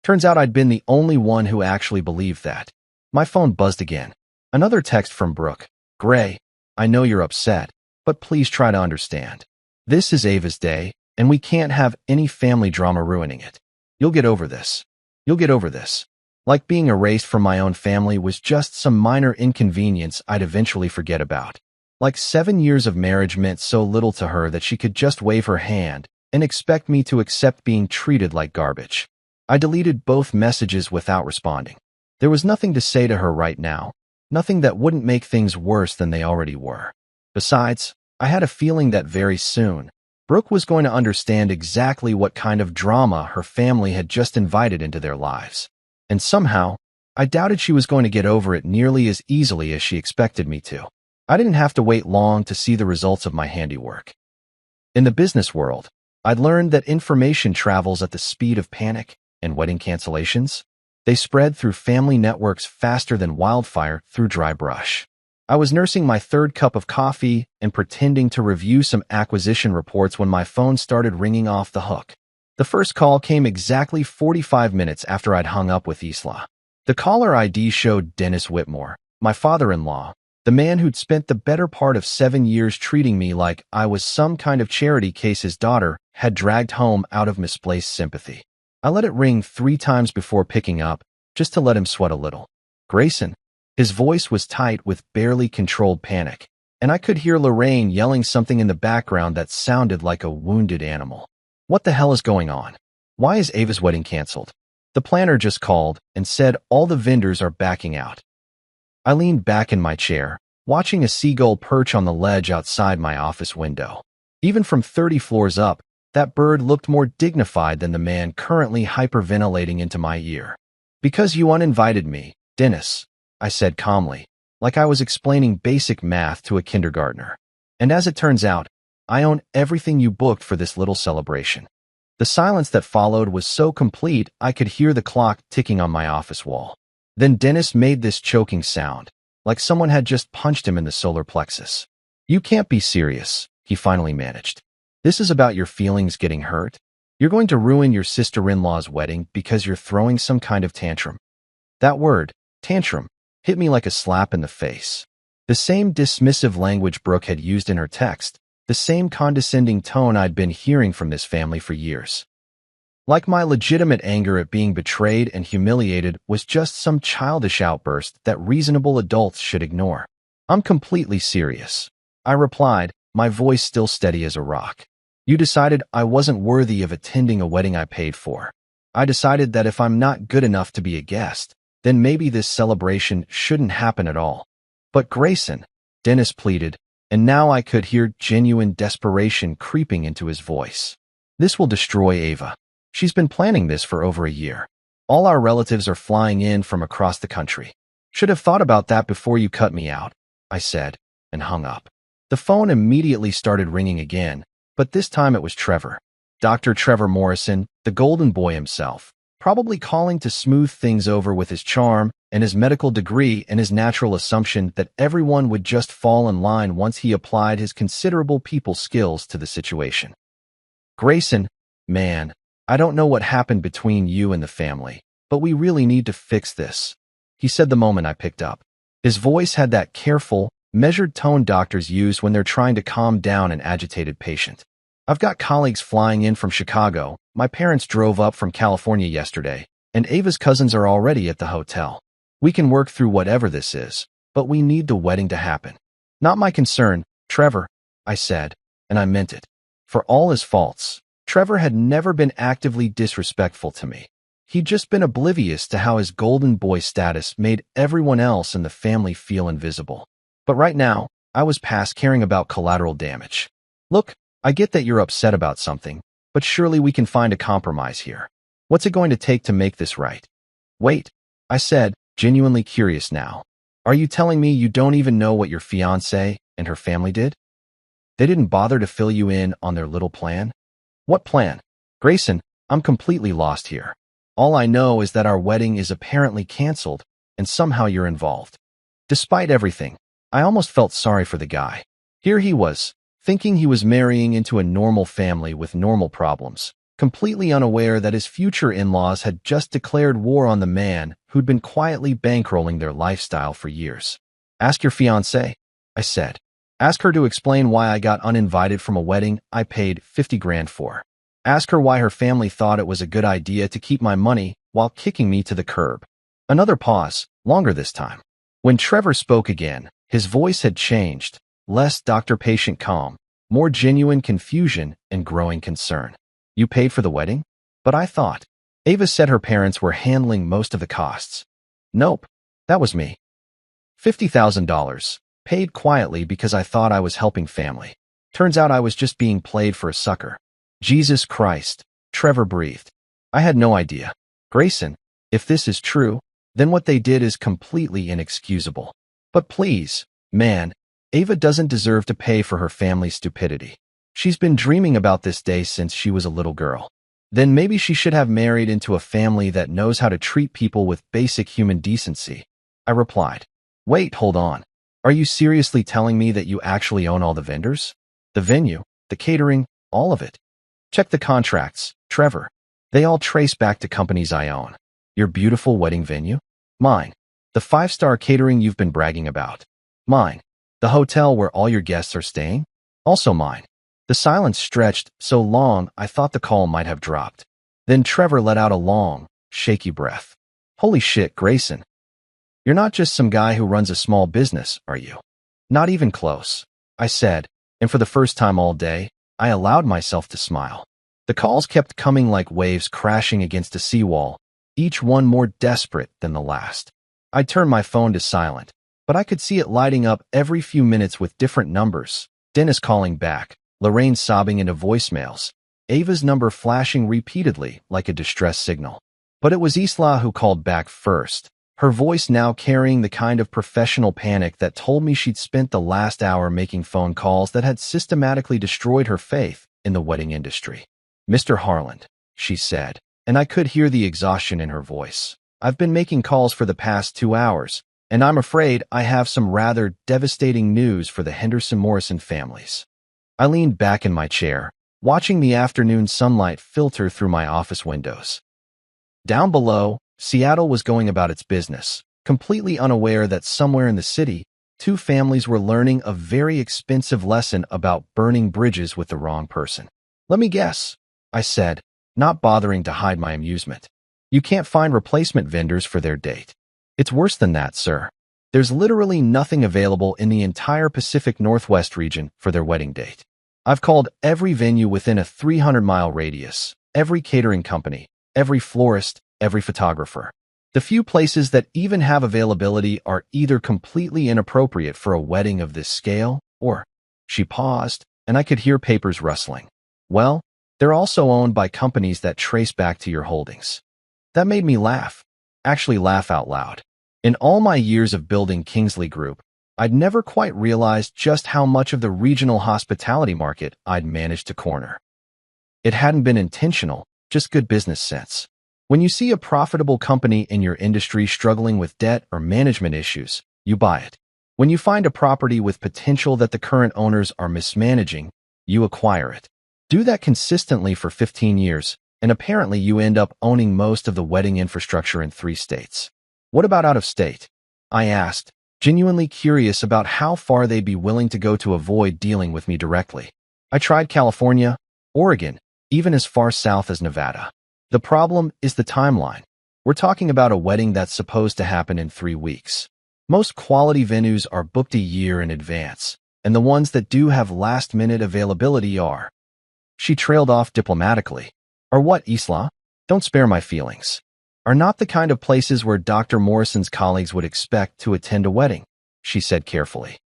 Turns out I'd been the only one who actually believed that. My phone buzzed again. Another text from Brooke. Gray, I know you're upset, but please try to understand. This is Ava's day, and we can't have any family drama ruining it. You'll get over this. You'll get over this. Like being erased from my own family was just some minor inconvenience I'd eventually forget about. Like 7 years of marriage meant so little to her that she could just wave her hand and expect me to accept being treated like garbage. I deleted both messages without responding. There was nothing to say to her right now, nothing that wouldn't make things worse than they already were. Besides, I had a feeling that very soon, Brooke was going to understand exactly what kind of drama her family had just invited into their lives. And somehow, I doubted she was going to get over it nearly as easily as she expected me to. I didn't have to wait long to see the results of my handiwork. In the business world, I'd learned that information travels at the speed of panic, and wedding cancellations, they spread through family networks faster than wildfire through dry brush. I was nursing my third cup of coffee and pretending to review some acquisition reports when my phone started ringing off the hook. The first call came exactly 45 minutes after I'd hung up with Isla. The caller ID showed Dennis Whitmore, my father-in-law, the man who'd spent the better part of 7 years treating me like I was some kind of charity case his daughter had dragged home out of misplaced sympathy. I let it ring 3 times before picking up, just to let him sweat a little. Grayson. His voice was tight with barely controlled panic, and I could hear Lorraine yelling something in the background that sounded like a wounded animal. What the hell is going on? Why is Ava's wedding canceled? The planner just called and said all the vendors are backing out. I leaned back in my chair, watching a seagull perch on the ledge outside my office window. Even from 30 floors up, that bird looked more dignified than the man currently hyperventilating into my ear. Because you uninvited me, Dennis, I said calmly, like I was explaining basic math to a kindergartner. And as it turns out, I own everything you booked for this little celebration. The silence that followed was so complete I could hear the clock ticking on my office wall. Then Dennis made this choking sound, like someone had just punched him in the solar plexus. You can't be serious, he finally managed. This is about your feelings getting hurt? You're going to ruin your sister-in-law's wedding because you're throwing some kind of tantrum. That word, tantrum, hit me like a slap in the face. The same dismissive language Brooke had used in her text, the same condescending tone I'd been hearing from this family for years. Like my legitimate anger at being betrayed and humiliated was just some childish outburst that reasonable adults should ignore. I'm completely serious, I replied, my voice still steady as a rock. You decided I wasn't worthy of attending a wedding I paid for. I decided that if I'm not good enough to be a guest, then maybe this celebration shouldn't happen at all. But Grayson, Dennis pleaded, and now I could hear genuine desperation creeping into his voice. This will destroy Ava. She's been planning this for over a year. All our relatives are flying in from across the country. Should have thought about that before you cut me out, I said, and hung up. The phone immediately started ringing again, but this time it was Trevor. Dr. Trevor Morrison, the golden boy himself, probably calling to smooth things over with his charm and his medical degree and his natural assumption that everyone would just fall in line once he applied his considerable people skills to the situation. Grayson, man, I don't know what happened between you and the family, but we really need to fix this, he said the moment I picked up. His voice had that careful, measured tone doctors use when they're trying to calm down an agitated patient. I've got colleagues flying in from Chicago, my parents drove up from California yesterday, and Ava's cousins are already at the hotel. We can work through whatever this is, but we need the wedding to happen. Not my concern, Trevor, I said, and I meant it. For all his faults, Trevor had never been actively disrespectful to me. He'd just been oblivious to how his golden boy status made everyone else in the family feel invisible. But right now, I was past caring about collateral damage. Look, I get that you're upset about something, but surely we can find a compromise here. What's it going to take to make this right? Wait, I said, genuinely curious now. Are you telling me you don't even know what your fiancée and her family did? They didn't bother to fill you in on their little plan? What plan? Grayson, I'm completely lost here. All I know is that our wedding is apparently canceled, and somehow you're involved. Despite everything, I almost felt sorry for the guy. Here he was, thinking he was marrying into a normal family with normal problems, completely unaware that his future in-laws had just declared war on the man who'd been quietly bankrolling their lifestyle for years. Ask your fiancée, I said. Ask her to explain why I got uninvited from a wedding I paid 50 grand for. Ask her why her family thought it was a good idea to keep my money while kicking me to the curb. Another pause, longer this time. When Trevor spoke again, his voice had changed, less doctor-patient calm, more genuine confusion and growing concern. You paid for the wedding? But I thought. Ava said her parents were handling most of the costs. Nope, that was me. $50,000, paid quietly because I thought I was helping family. Turns out I was just being played for a sucker. Jesus Christ, Trevor breathed. I had no idea. Grayson, if this is true, then what they did is completely inexcusable. But please, man, Ava doesn't deserve to pay for her family's stupidity. She's been dreaming about this day since she was a little girl. Then maybe she should have married into a family that knows how to treat people with basic human decency. I replied. Wait, hold on. Are you seriously telling me that you actually own all the vendors? The venue, the catering, all of it? Check the contracts, Trevor. They all trace back to companies I own. Your beautiful wedding venue? Mine. The five-star catering you've been bragging about? Mine. The hotel where all your guests are staying? Also mine. The silence stretched so long I thought the call might have dropped. Then Trevor let out a long, shaky breath. Holy shit, Grayson. You're not just some guy who runs a small business, are you? Not even close, I said, and for the first time all day, I allowed myself to smile. The calls kept coming like waves crashing against a seawall, each one more desperate than the last. I turned my phone to silent, but I could see it lighting up every few minutes with different numbers. Dennis calling back, Lorraine sobbing into voicemails, Ava's number flashing repeatedly like a distress signal. But it was Isla who called back first, her voice now carrying the kind of professional panic that told me she'd spent the last hour making phone calls that had systematically destroyed her faith in the wedding industry. Mr. Harland, she said, and I could hear the exhaustion in her voice. I've been making calls for the past 2 hours, and I'm afraid I have some rather devastating news for the Henderson-Morrison families. I leaned back in my chair, watching the afternoon sunlight filter through my office windows. Down below, Seattle was going about its business, completely unaware that somewhere in the city, 2 families were learning a very expensive lesson about burning bridges with the wrong person. Let me guess, I said, not bothering to hide my amusement. You can't find replacement vendors for their date. It's worse than that, sir. There's literally nothing available in the entire Pacific Northwest region for their wedding date. I've called every venue within a 300-mile radius, every catering company, every florist, every photographer. The few places that even have availability are either completely inappropriate for a wedding of this scale, or— She paused, and I could hear papers rustling. Well, they're also owned by companies that trace back to your holdings. That made me laugh. Actually laugh out loud. In all my years of building Kingsley Group, I'd never quite realized just how much of the regional hospitality market I'd managed to corner. It hadn't been intentional, just good business sense. When you see a profitable company in your industry struggling with debt or management issues, you buy it. When you find a property with potential that the current owners are mismanaging, you acquire it. Do that consistently for 15 years, and apparently you end up owning most of the wedding infrastructure in 3 states. What about out of state? I asked, genuinely curious about how far they'd be willing to go to avoid dealing with me directly. I tried California, Oregon, even as far south as Nevada. The problem is the timeline. We're talking about a wedding that's supposed to happen in 3 weeks. Most quality venues are booked a year in advance, and the ones that do have last-minute availability are— She trailed off diplomatically. Are what, Isla? Don't spare my feelings. Are not the kind of places where Dr. Morrison's colleagues would expect to attend a wedding, she said carefully.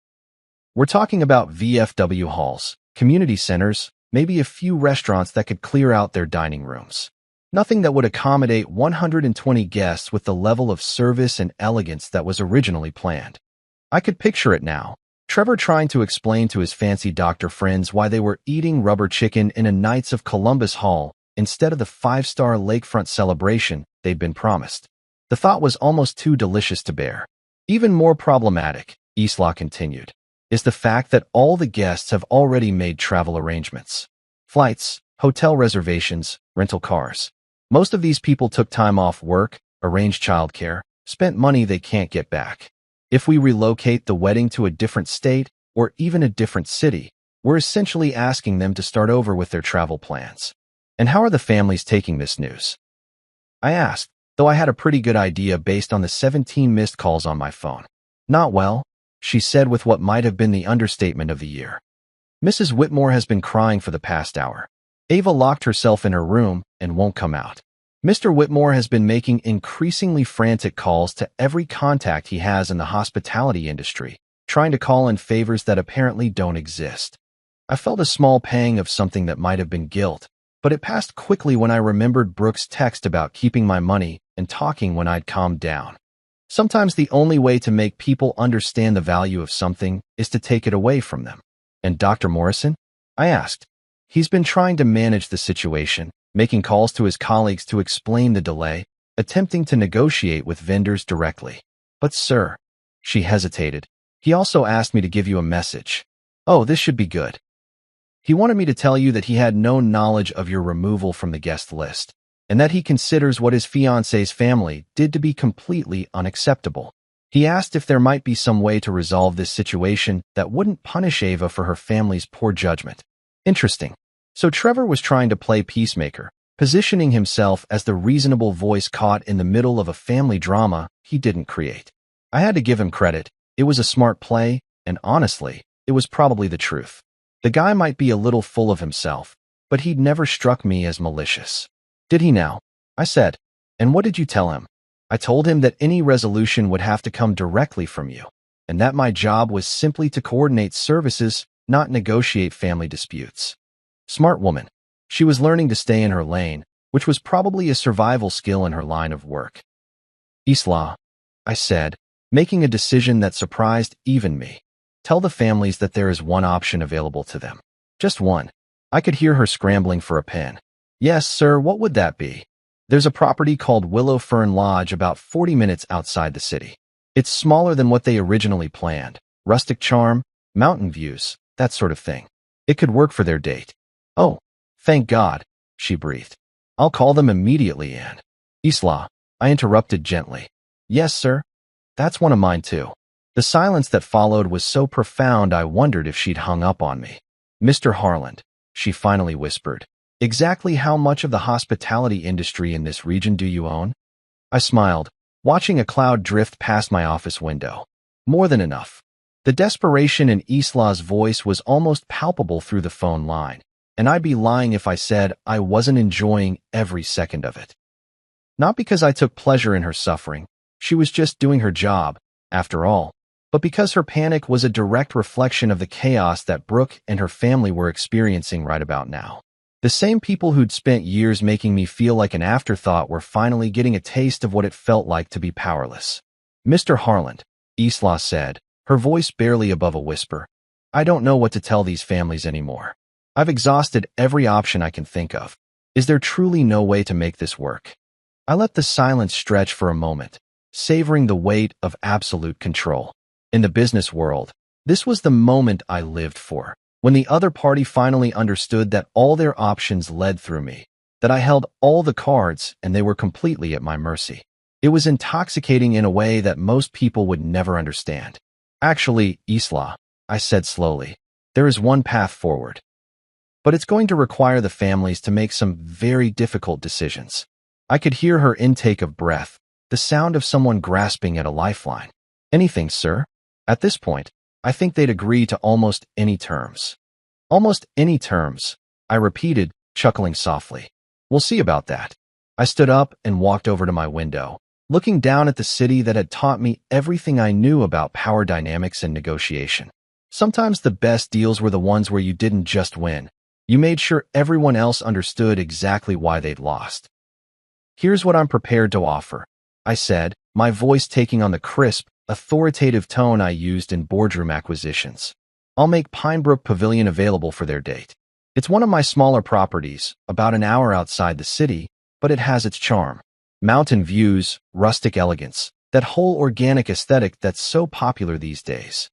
We're talking about VFW halls, community centers, maybe a few restaurants that could clear out their dining rooms. Nothing that would accommodate 120 guests with the level of service and elegance that was originally planned. I could picture it now. Trevor trying to explain to his fancy doctor friends why they were eating rubber chicken in a Knights of Columbus hall instead of the 5-star lakefront celebration they'd been promised. The thought was almost too delicious to bear. Even more problematic, Isla continued, is the fact that all the guests have already made travel arrangements. Flights, hotel reservations, rental cars. Most of these people took time off work, arranged childcare, spent money they can't get back. If we relocate the wedding to a different state, or even a different city, we're essentially asking them to start over with their travel plans. And how are the families taking this news? I asked, though I had a pretty good idea based on the 17 missed calls on my phone. Not well, she said with what might have been the understatement of the year. Mrs. Whitmore has been crying for the past hour. Ava locked herself in her room and won't come out. Mr. Whitmore has been making increasingly frantic calls to every contact he has in the hospitality industry, trying to call in favors that apparently don't exist. I felt a small pang of something that might have been guilt, but it passed quickly when I remembered Brooke's text about keeping my money and talking when I'd calmed down. Sometimes the only way to make people understand the value of something is to take it away from them. And Dr. Morrison? I asked. He's been trying to manage the situation, making calls to his colleagues to explain the delay, attempting to negotiate with vendors directly. But sir, she hesitated. He also asked me to give you a message. Oh, this should be good. He wanted me to tell you that he had no knowledge of your removal from the guest list, and that he considers what his fiancé's family did to be completely unacceptable. He asked if there might be some way to resolve this situation that wouldn't punish Ava for her family's poor judgment. Interesting. So Trevor was trying to play peacemaker, positioning himself as the reasonable voice caught in the middle of a family drama he didn't create. I had to give him credit. It was a smart play, and honestly, it was probably the truth. The guy might be a little full of himself, but he'd never struck me as malicious. Did he now? I said. And what did you tell him? I told him that any resolution would have to come directly from you, and that my job was simply to coordinate services, not negotiate family disputes. Smart woman. She was learning to stay in her lane, which was probably a survival skill in her line of work. Isla, I said, making a decision that surprised even me. Tell the families that there is one option available to them. Just one. I could hear her scrambling for a pen. Yes, sir, what would that be? There's a property called Willow Fern Lodge about 40 minutes outside the city. It's smaller than what they originally planned. Rustic charm, mountain views, that sort of thing. It could work for their date. Oh, thank God, she breathed. I'll call them immediately, Anne. Isla, I interrupted gently. Yes, sir. That's one of mine too. The silence that followed was so profound I wondered if she'd hung up on me. Mr. Harland, she finally whispered. Exactly how much of the hospitality industry in this region do you own? I smiled, watching a cloud drift past my office window. More than enough. The desperation in Isla's voice was almost palpable through the phone line, and I'd be lying if I said I wasn't enjoying every second of it. Not because I took pleasure in her suffering, she was just doing her job, after all, but because her panic was a direct reflection of the chaos that Brooke and her family were experiencing right about now. The same people who'd spent years making me feel like an afterthought were finally getting a taste of what it felt like to be powerless. Mr. Harland, Isla said, her voice barely above a whisper. I don't know what to tell these families anymore. I've exhausted every option I can think of. Is there truly no way to make this work? I let the silence stretch for a moment, savoring the weight of absolute control. In the business world, this was the moment I lived for. When the other party finally understood that all their options led through me, that I held all the cards and they were completely at my mercy. It was intoxicating in a way that most people would never understand. Actually, Isla, I said slowly, there is one path forward. But it's going to require the families to make some very difficult decisions. I could hear her intake of breath, the sound of someone grasping at a lifeline. Anything, sir? At this point, I think they'd agree to almost any terms. Almost any terms, I repeated, chuckling softly. We'll see about that. I stood up and walked over to my window, looking down at the city that had taught me everything I knew about power dynamics and negotiation. Sometimes the best deals were the ones where you didn't just win. You made sure everyone else understood exactly why they'd lost. Here's what I'm prepared to offer, I said, my voice taking on the crisp, authoritative tone I used in boardroom acquisitions. I'll make Pinebrook Pavilion available for their date. It's one of my smaller properties, about an hour outside the city, but it has its charm. Mountain views, rustic elegance, that whole organic aesthetic that's so popular these days.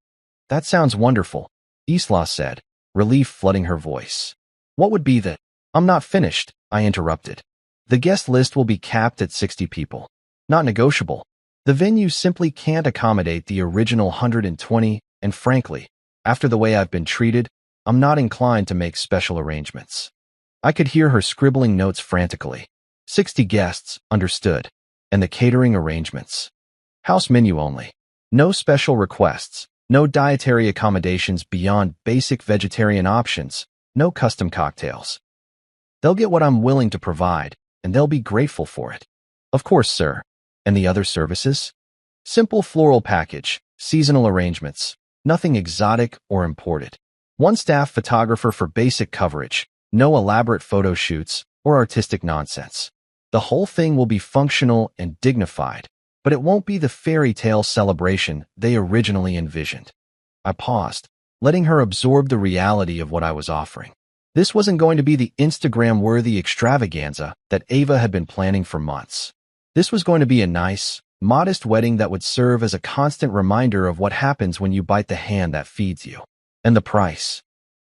That sounds wonderful, Isla said, relief flooding her voice. What would be the— I'm not finished, I interrupted. The guest list will be capped at 60 people. Not negotiable. The venue simply can't accommodate the original 120, and frankly, after the way I've been treated, I'm not inclined to make special arrangements. I could hear her scribbling notes frantically. 60 guests, understood. And the catering arrangements. House menu only. No special requests, no dietary accommodations beyond basic vegetarian options, no custom cocktails. They'll get what I'm willing to provide, and they'll be grateful for it. Of course, sir. And the other services? Simple floral package, seasonal arrangements, nothing exotic or imported. One staff photographer for basic coverage, no elaborate photo shoots or artistic nonsense. The whole thing will be functional and dignified, but it won't be the fairy tale celebration they originally envisioned. I paused, letting her absorb the reality of what I was offering. This wasn't going to be the Instagram-worthy extravaganza that Ava had been planning for months. This was going to be a nice, modest wedding that would serve as a constant reminder of what happens when you bite the hand that feeds you. And the price?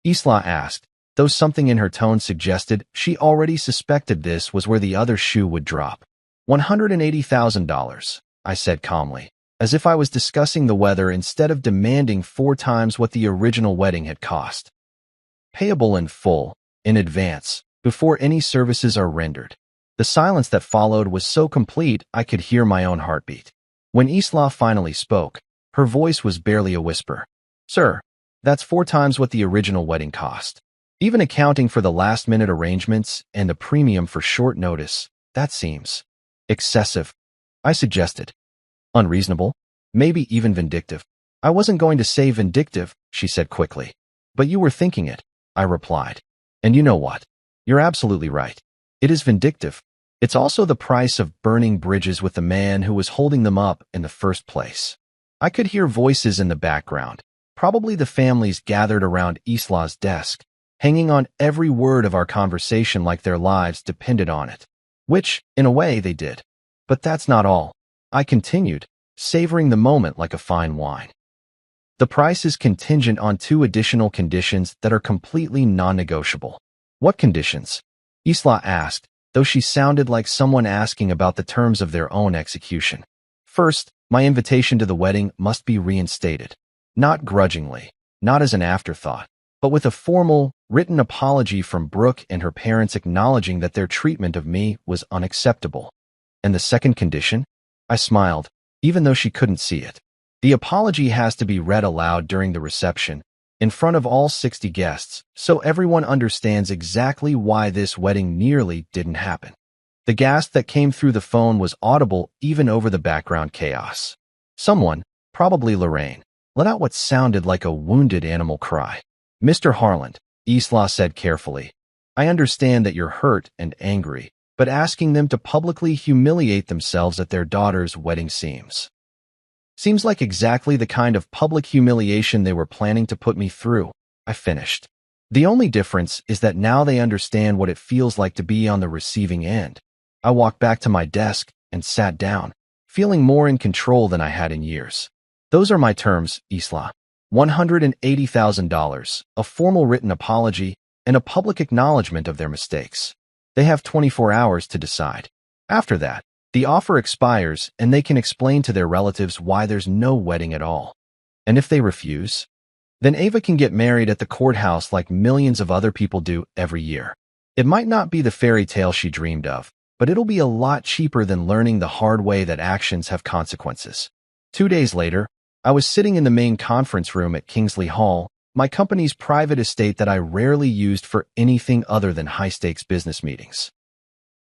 Isla asked, though something in her tone suggested she already suspected this was where the other shoe would drop. $180,000, I said calmly, as if I was discussing the weather instead of demanding 4 times what the original wedding had cost. Payable in full, in advance, before any services are rendered. The silence that followed was so complete I could hear my own heartbeat. When Isla finally spoke, her voice was barely a whisper. Sir, that's 4 times what the original wedding cost. Even accounting for the last-minute arrangements and the premium for short notice, that seems excessive, I suggested. Unreasonable? Maybe even vindictive. I wasn't going to say vindictive, she said quickly. But you were thinking it, I replied. And you know what? You're absolutely right. It is vindictive. It's also the price of burning bridges with the man who was holding them up in the first place. I could hear voices in the background, probably the families gathered around Isla's desk, hanging on every word of our conversation like their lives depended on it. Which, in a way, they did. But that's not all. I continued, savoring the moment like a fine wine. The price is contingent on 2 additional conditions that are completely non-negotiable. What conditions? Isla asked, though she sounded like someone asking about the terms of their own execution. First, my invitation to the wedding must be reinstated. Not grudgingly, not as an afterthought, but with a formal, written apology from Brooke and her parents acknowledging that their treatment of me was unacceptable. And the second condition? I smiled, even though she couldn't see it. The apology has to be read aloud during the reception, in front of all 60 guests, so everyone understands exactly why this wedding nearly didn't happen. The gasp that came through the phone was audible even over the background chaos. Someone, probably Lorraine, let out what sounded like a wounded animal cry. Mr. Harland, Isla said carefully, I understand that you're hurt and angry, but asking them to publicly humiliate themselves at their daughter's wedding seems like exactly the kind of public humiliation they were planning to put me through, I finished. The only difference is that now they understand what it feels like to be on the receiving end. I walked back to my desk and sat down, feeling more in control than I had in years. Those are my terms, Isla. $180,000, a formal written apology, and a public acknowledgement of their mistakes. They have 24 hours to decide. After that, the offer expires and they can explain to their relatives why there's no wedding at all. And if they refuse, then Ava can get married at the courthouse like millions of other people do every year. It might not be the fairy tale she dreamed of, but it'll be a lot cheaper than learning the hard way that actions have consequences. 2 days later, I was sitting in the main conference room at Kingsley Hall, my company's private estate that I rarely used for anything other than high-stakes business meetings.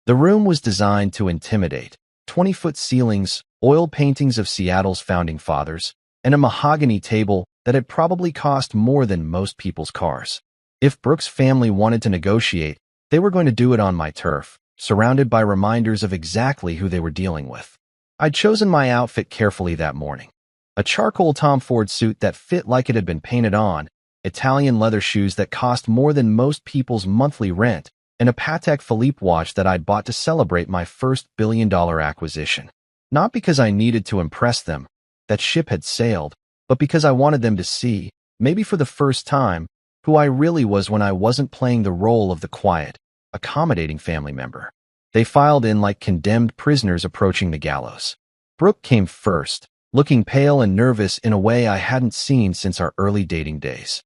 The room was designed to intimidate. 20-foot ceilings, oil paintings of Seattle's founding fathers, and a mahogany table that had probably cost more than most people's cars. If Brooke's family wanted to negotiate, they were going to do it on my turf, surrounded by reminders of exactly who they were dealing with. I'd chosen my outfit carefully that morning. A charcoal Tom Ford suit that fit like it had been painted on, Italian leather shoes that cost more than most people's monthly rent, and a Patek Philippe watch that I'd bought to celebrate my first billion-dollar acquisition. Not because I needed to impress them, that ship had sailed, but because I wanted them to see, maybe for the first time, who I really was when I wasn't playing the role of the quiet, accommodating family member. They filed in like condemned prisoners approaching the gallows. Brooke came first, looking pale and nervous in a way I hadn't seen since our early dating days.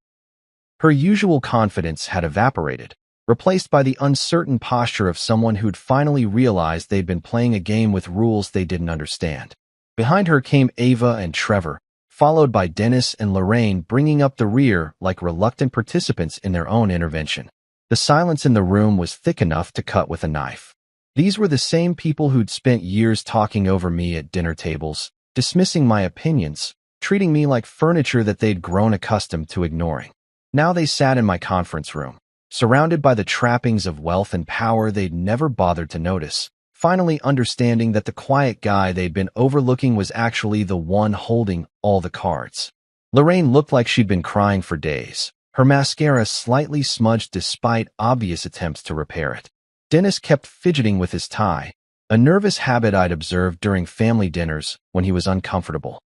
Her usual confidence had evaporated, replaced by the uncertain posture of someone who'd finally realized they'd been playing a game with rules they didn't understand. Behind her came Ava and Trevor, followed by Dennis and Lorraine bringing up the rear like reluctant participants in their own intervention. The silence in the room was thick enough to cut with a knife. These were the same people who'd spent years talking over me at dinner tables, dismissing my opinions, treating me like furniture that they'd grown accustomed to ignoring. Now they sat in my conference room, surrounded by the trappings of wealth and power they'd never bothered to notice, finally understanding that the quiet guy they'd been overlooking was actually the one holding all the cards. Lorraine looked like she'd been crying for days, her mascara slightly smudged despite obvious attempts to repair it. Dennis kept fidgeting with his tie, a nervous habit I'd observed during family dinners when he was uncomfortable.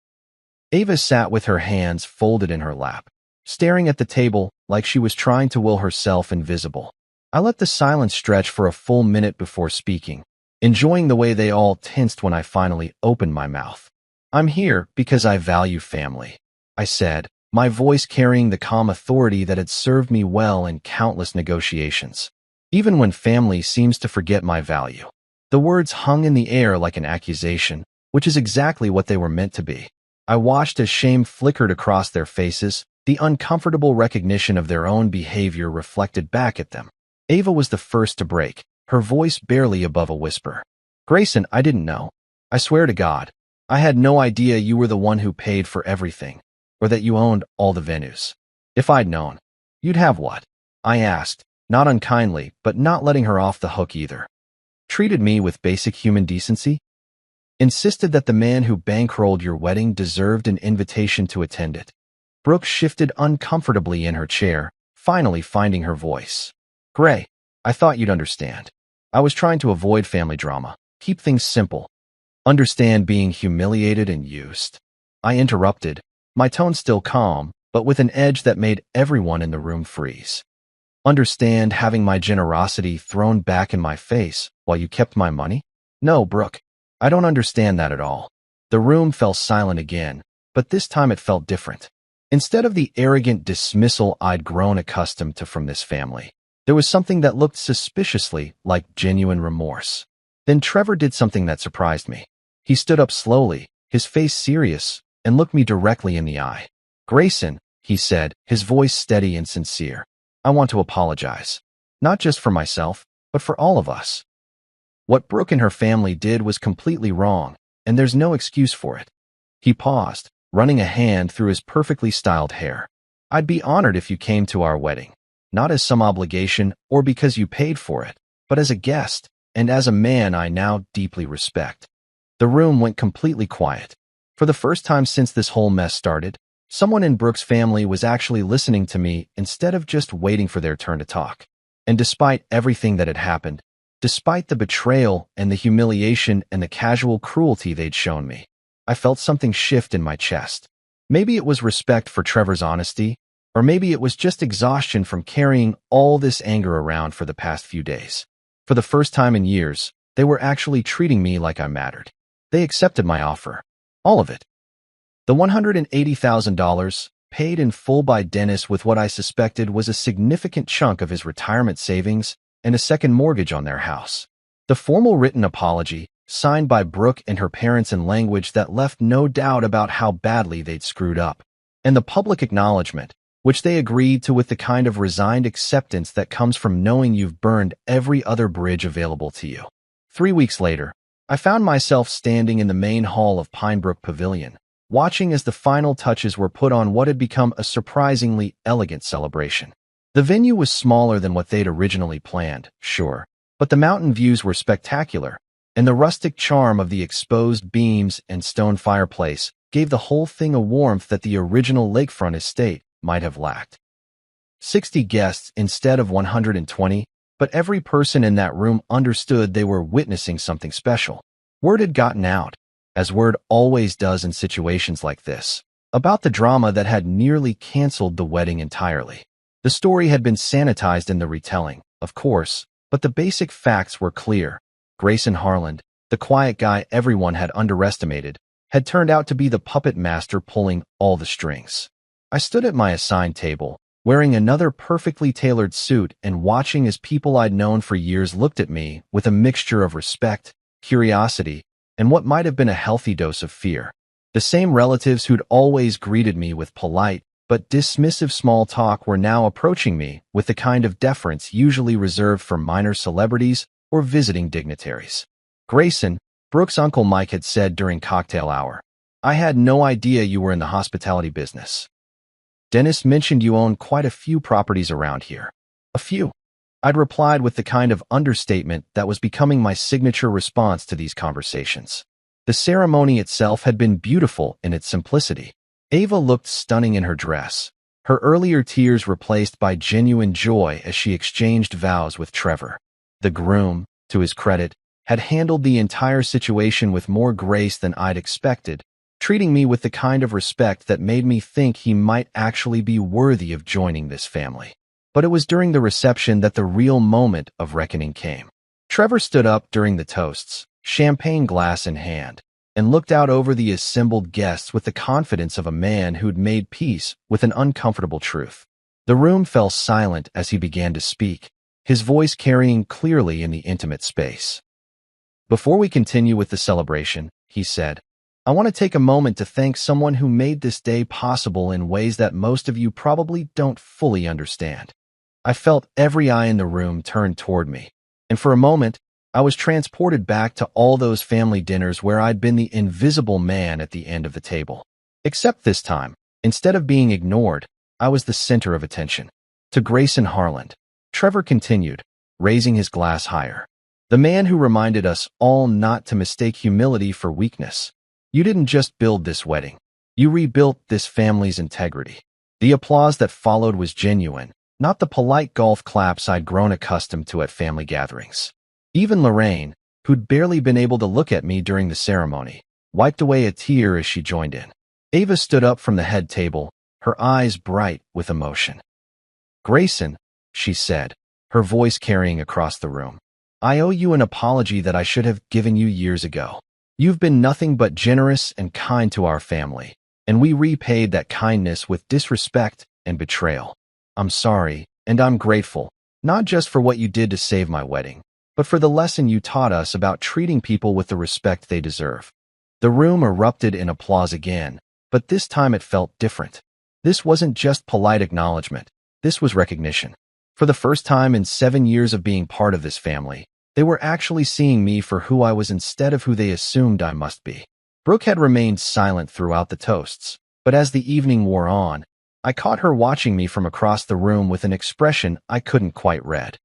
Ava sat with her hands folded in her lap, staring at the table like she was trying to will herself invisible. I let the silence stretch for a full minute before speaking, enjoying the way they all tensed when I finally opened my mouth. "I'm here because I value family," I said, my voice carrying the calm authority that had served me well in countless negotiations. Even when family seems to forget my value. The words hung in the air like an accusation, which is exactly what they were meant to be. I watched as shame flickered across their faces, the uncomfortable recognition of their own behavior reflected back at them. Ava was the first to break, her voice barely above a whisper. "Grayson, I didn't know. I swear to God, I had no idea you were the one who paid for everything, or that you owned all the venues. If I'd known, you'd have what?" I asked, not unkindly, but not letting her off the hook either. "Treated me with basic human decency? Insisted that the man who bankrolled your wedding deserved an invitation to attend it." Brooke shifted uncomfortably in her chair, finally finding her voice. "Gray, I thought you'd understand. I was trying to avoid family drama, keep things simple. Understand being humiliated and used." I interrupted, my tone still calm, but with an edge that made everyone in the room freeze. "Understand having my generosity thrown back in my face while you kept my money? No, Brooke, I don't understand that at all." The room fell silent again, but this time it felt different. Instead of the arrogant dismissal I'd grown accustomed to from this family, there was something that looked suspiciously like genuine remorse. Then Trevor did something that surprised me. He stood up slowly, his face serious, and looked me directly in the eye. "Grayson," he said, his voice steady and sincere, "I want to apologize. Not just for myself, but for all of us. What Brooke and her family did was completely wrong, and there's no excuse for it." He paused, running a hand through his perfectly styled hair. "I'd be honored if you came to our wedding, not as some obligation or because you paid for it, but as a guest, and as a man I now deeply respect." The room went completely quiet. For the first time since this whole mess started, someone in Brooke's family was actually listening to me instead of just waiting for their turn to talk. And despite everything that had happened, despite the betrayal and the humiliation and the casual cruelty they'd shown me, I felt something shift in my chest. Maybe it was respect for Trevor's honesty, or maybe it was just exhaustion from carrying all this anger around for the past few days. For the first time in years, they were actually treating me like I mattered. They accepted my offer. All of it. The $180,000, paid in full by Dennis with what I suspected was a significant chunk of his retirement savings and a second mortgage on their house. The formal written apology, signed by Brooke and her parents in language that left no doubt about how badly they'd screwed up. And the public acknowledgement, which they agreed to with the kind of resigned acceptance that comes from knowing you've burned every other bridge available to you. 3 weeks later, I found myself standing in the main hall of Pinebrook Pavilion, watching as the final touches were put on what had become a surprisingly elegant celebration. The venue was smaller than what they'd originally planned, sure, but the mountain views were spectacular, and the rustic charm of the exposed beams and stone fireplace gave the whole thing a warmth that the original lakefront estate might have lacked. 60 guests instead of 120, but every person in that room understood they were witnessing something special. Word had gotten out, as word always does in situations like this, about the drama that had nearly canceled the wedding entirely. The story had been sanitized in the retelling, of course, but the basic facts were clear. Grayson Harland, the quiet guy everyone had underestimated, had turned out to be the puppet master pulling all the strings. I stood at my assigned table, wearing another perfectly tailored suit and watching as people I'd known for years looked at me with a mixture of respect, curiosity, and what might have been a healthy dose of fear. The same relatives who'd always greeted me with polite but dismissive small talk were now approaching me with the kind of deference usually reserved for minor celebrities or visiting dignitaries. "Grayson," Brooke's Uncle Mike had said during cocktail hour, "I had no idea you were in the hospitality business. Dennis mentioned you own quite a few properties around here." "A few," I'd replied with the kind of understatement that was becoming my signature response to these conversations. The ceremony itself had been beautiful in its simplicity. Ava looked stunning in her dress, her earlier tears replaced by genuine joy as she exchanged vows with Trevor. The groom, to his credit, had handled the entire situation with more grace than I'd expected, treating me with the kind of respect that made me think he might actually be worthy of joining this family. But it was during the reception that the real moment of reckoning came. Trevor stood up during the toasts, champagne glass in hand, and looked out over the assembled guests with the confidence of a man who'd made peace with an uncomfortable truth. The room fell silent as he began to speak, his voice carrying clearly in the intimate space. "Before we continue with the celebration," he said, "I want to take a moment to thank someone who made this day possible in ways that most of you probably don't fully understand." I felt every eye in the room turn toward me, and for a moment, I was transported back to all those family dinners where I'd been the invisible man at the end of the table. Except this time, instead of being ignored, I was the center of attention. To Grayson Harland, Trevor continued, raising his glass higher. "The man who reminded us all not to mistake humility for weakness. You didn't just build this wedding. You rebuilt this family's integrity." The applause that followed was genuine, not the polite golf claps I'd grown accustomed to at family gatherings. Even Lorraine, who'd barely been able to look at me during the ceremony, wiped away a tear as she joined in. Ava stood up from the head table, her eyes bright with emotion. "Grayson," she said, her voice carrying across the room, "I owe you an apology that I should have given you years ago. You've been nothing but generous and kind to our family, and we repaid that kindness with disrespect and betrayal. I'm sorry, and I'm grateful, not just for what you did to save my wedding, but for the lesson you taught us about treating people with the respect they deserve." The room erupted in applause again, but this time it felt different. This wasn't just polite acknowledgement. This was recognition. For the first time in 7 years of being part of this family, they were actually seeing me for who I was instead of who they assumed I must be. Brooke had remained silent throughout the toasts, but as the evening wore on, I caught her watching me from across the room with an expression I couldn't quite read.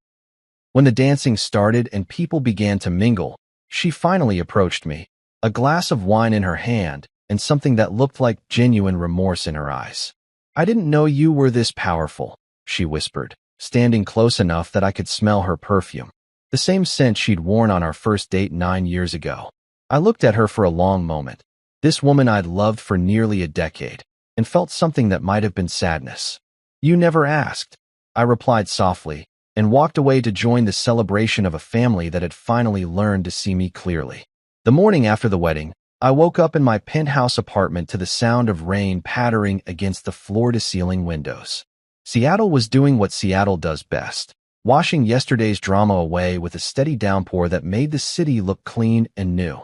When the dancing started and people began to mingle, she finally approached me, a glass of wine in her hand and something that looked like genuine remorse in her eyes. "I didn't know you were this powerful," she whispered, standing close enough that I could smell her perfume, the same scent she'd worn on our first date 9 years ago. I looked at her for a long moment, this woman I'd loved for nearly a decade, and felt something that might have been sadness. "You never asked," I replied softly, and walked away to join the celebration of a family that had finally learned to see me clearly. The morning after the wedding, I woke up in my penthouse apartment to the sound of rain pattering against the floor-to-ceiling windows. Seattle was doing what Seattle does best, washing yesterday's drama away with a steady downpour that made the city look clean and new.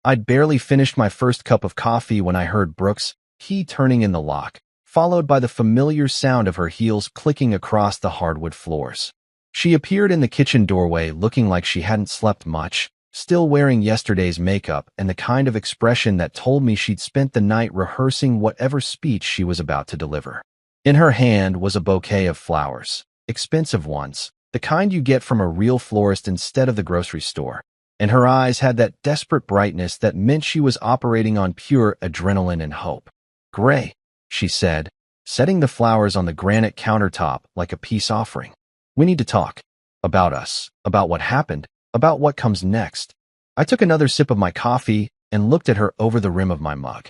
I'd barely finished my first cup of coffee when I heard Brooke's key turning in the lock, followed by the familiar sound of her heels clicking across the hardwood floors. She appeared in the kitchen doorway looking like she hadn't slept much, still wearing yesterday's makeup and the kind of expression that told me she'd spent the night rehearsing whatever speech she was about to deliver. In her hand was a bouquet of flowers, expensive ones, the kind you get from a real florist instead of the grocery store, and her eyes had that desperate brightness that meant she was operating on pure adrenaline and hope. "Gray," she said, setting the flowers on the granite countertop like a peace offering. "We need to talk. About us, about what happened, about what comes next." I took another sip of my coffee and looked at her over the rim of my mug.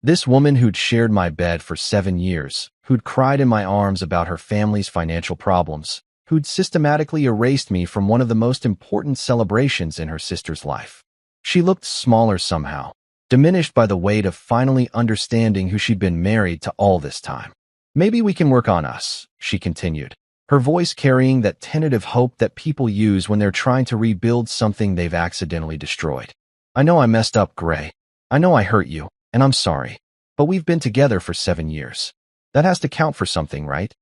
This woman who'd shared my bed for 7 years, who'd cried in my arms about her family's financial problems, who'd systematically erased me from one of the most important celebrations in her sister's life. She looked smaller somehow, diminished by the weight of finally understanding who she'd been married to all this time. "Maybe we can work on us," she continued, her voice carrying that tentative hope that people use when they're trying to rebuild something they've accidentally destroyed. "I know I messed up, Gray. I know I hurt you, and I'm sorry. But we've been together for 7 years. That has to count for something, right?"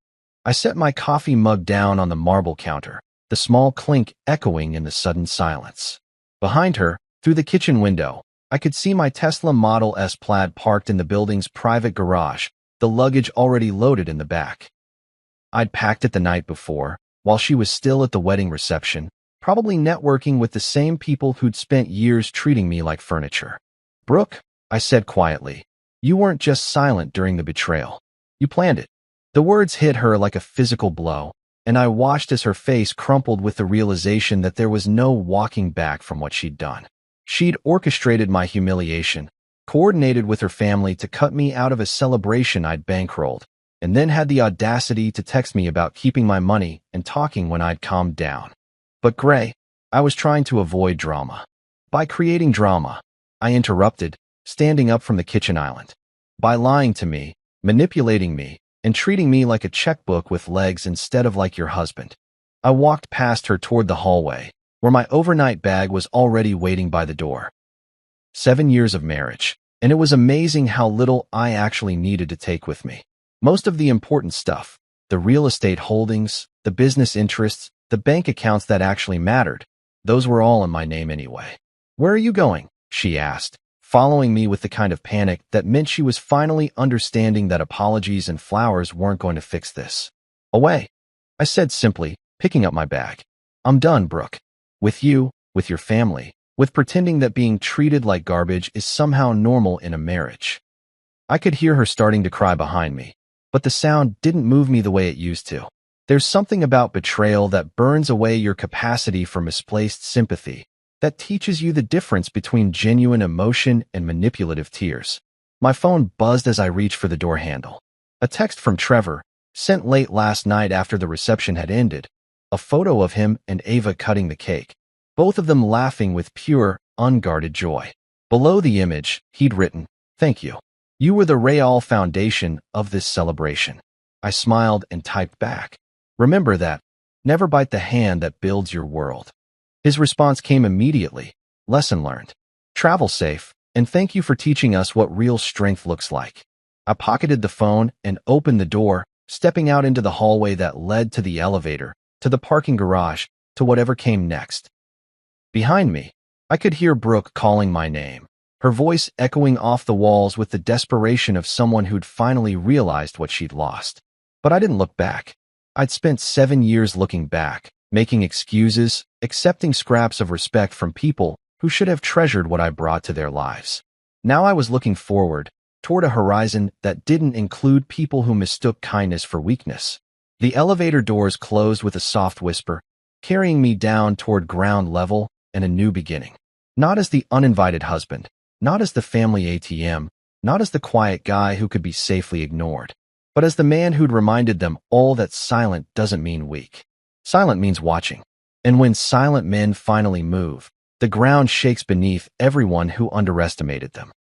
I set my coffee mug down on the marble counter, the small clink echoing in the sudden silence. Behind her, through the kitchen window, I could see my Tesla Model S Plaid parked in the building's private garage, the luggage already loaded in the back. I'd packed it the night before, while she was still at the wedding reception, probably networking with the same people who'd spent years treating me like furniture. "Brooke," I said quietly, "you weren't just silent during the betrayal. You planned it." The words hit her like a physical blow, and I watched as her face crumpled with the realization that there was no walking back from what she'd done. She'd orchestrated my humiliation, coordinated with her family to cut me out of a celebration I'd bankrolled, and then had the audacity to text me about keeping my money and talking when I'd calmed down. But Gray, I was trying to avoid drama. By creating drama, I interrupted, standing up from the kitchen island. By lying to me, manipulating me, and treating me like a checkbook with legs instead of like your husband. I walked past her toward the hallway, where my overnight bag was already waiting by the door. 7 years of marriage, and it was amazing how little I actually needed to take with me. Most of the important stuff, the real estate holdings, the business interests, the bank accounts that actually mattered, those were all in my name anyway. "Where are you going?" she asked, following me with the kind of panic that meant she was finally understanding that apologies and flowers weren't going to fix this. "Away," I said simply, picking up my bag. "I'm done, Brooke. With you, with your family, with pretending that being treated like garbage is somehow normal in a marriage." I could hear her starting to cry behind me, but the sound didn't move me the way it used to. There's something about betrayal that burns away your capacity for misplaced sympathy, that teaches you the difference between genuine emotion and manipulative tears. My phone buzzed as I reached for the door handle. A text from Trevor, sent late last night after the reception had ended, a photo of him and Ava cutting the cake, both of them laughing with pure, unguarded joy. Below the image, he'd written, "Thank you. You were the Real foundation of this celebration." I smiled and typed back, "Remember that. Never bite the hand that builds your world." His response came immediately. "Lesson learned. Travel safe, and thank you for teaching us what real strength looks like." I pocketed the phone and opened the door, stepping out into the hallway that led to the elevator, to the parking garage, to whatever came next. Behind me, I could hear Brooke calling my name, her voice echoing off the walls with the desperation of someone who'd finally realized what she'd lost. But I didn't look back. I'd spent 7 years looking back, making excuses, accepting scraps of respect from people who should have treasured what I brought to their lives. Now I was looking forward, toward a horizon that didn't include people who mistook kindness for weakness. The elevator doors closed with a soft whisper, carrying me down toward ground level and a new beginning. Not as the uninvited husband, not as the family ATM, not as the quiet guy who could be safely ignored, but as the man who'd reminded them all that silent doesn't mean weak. Silent means watching. And when silent men finally move, the ground shakes beneath everyone who underestimated them.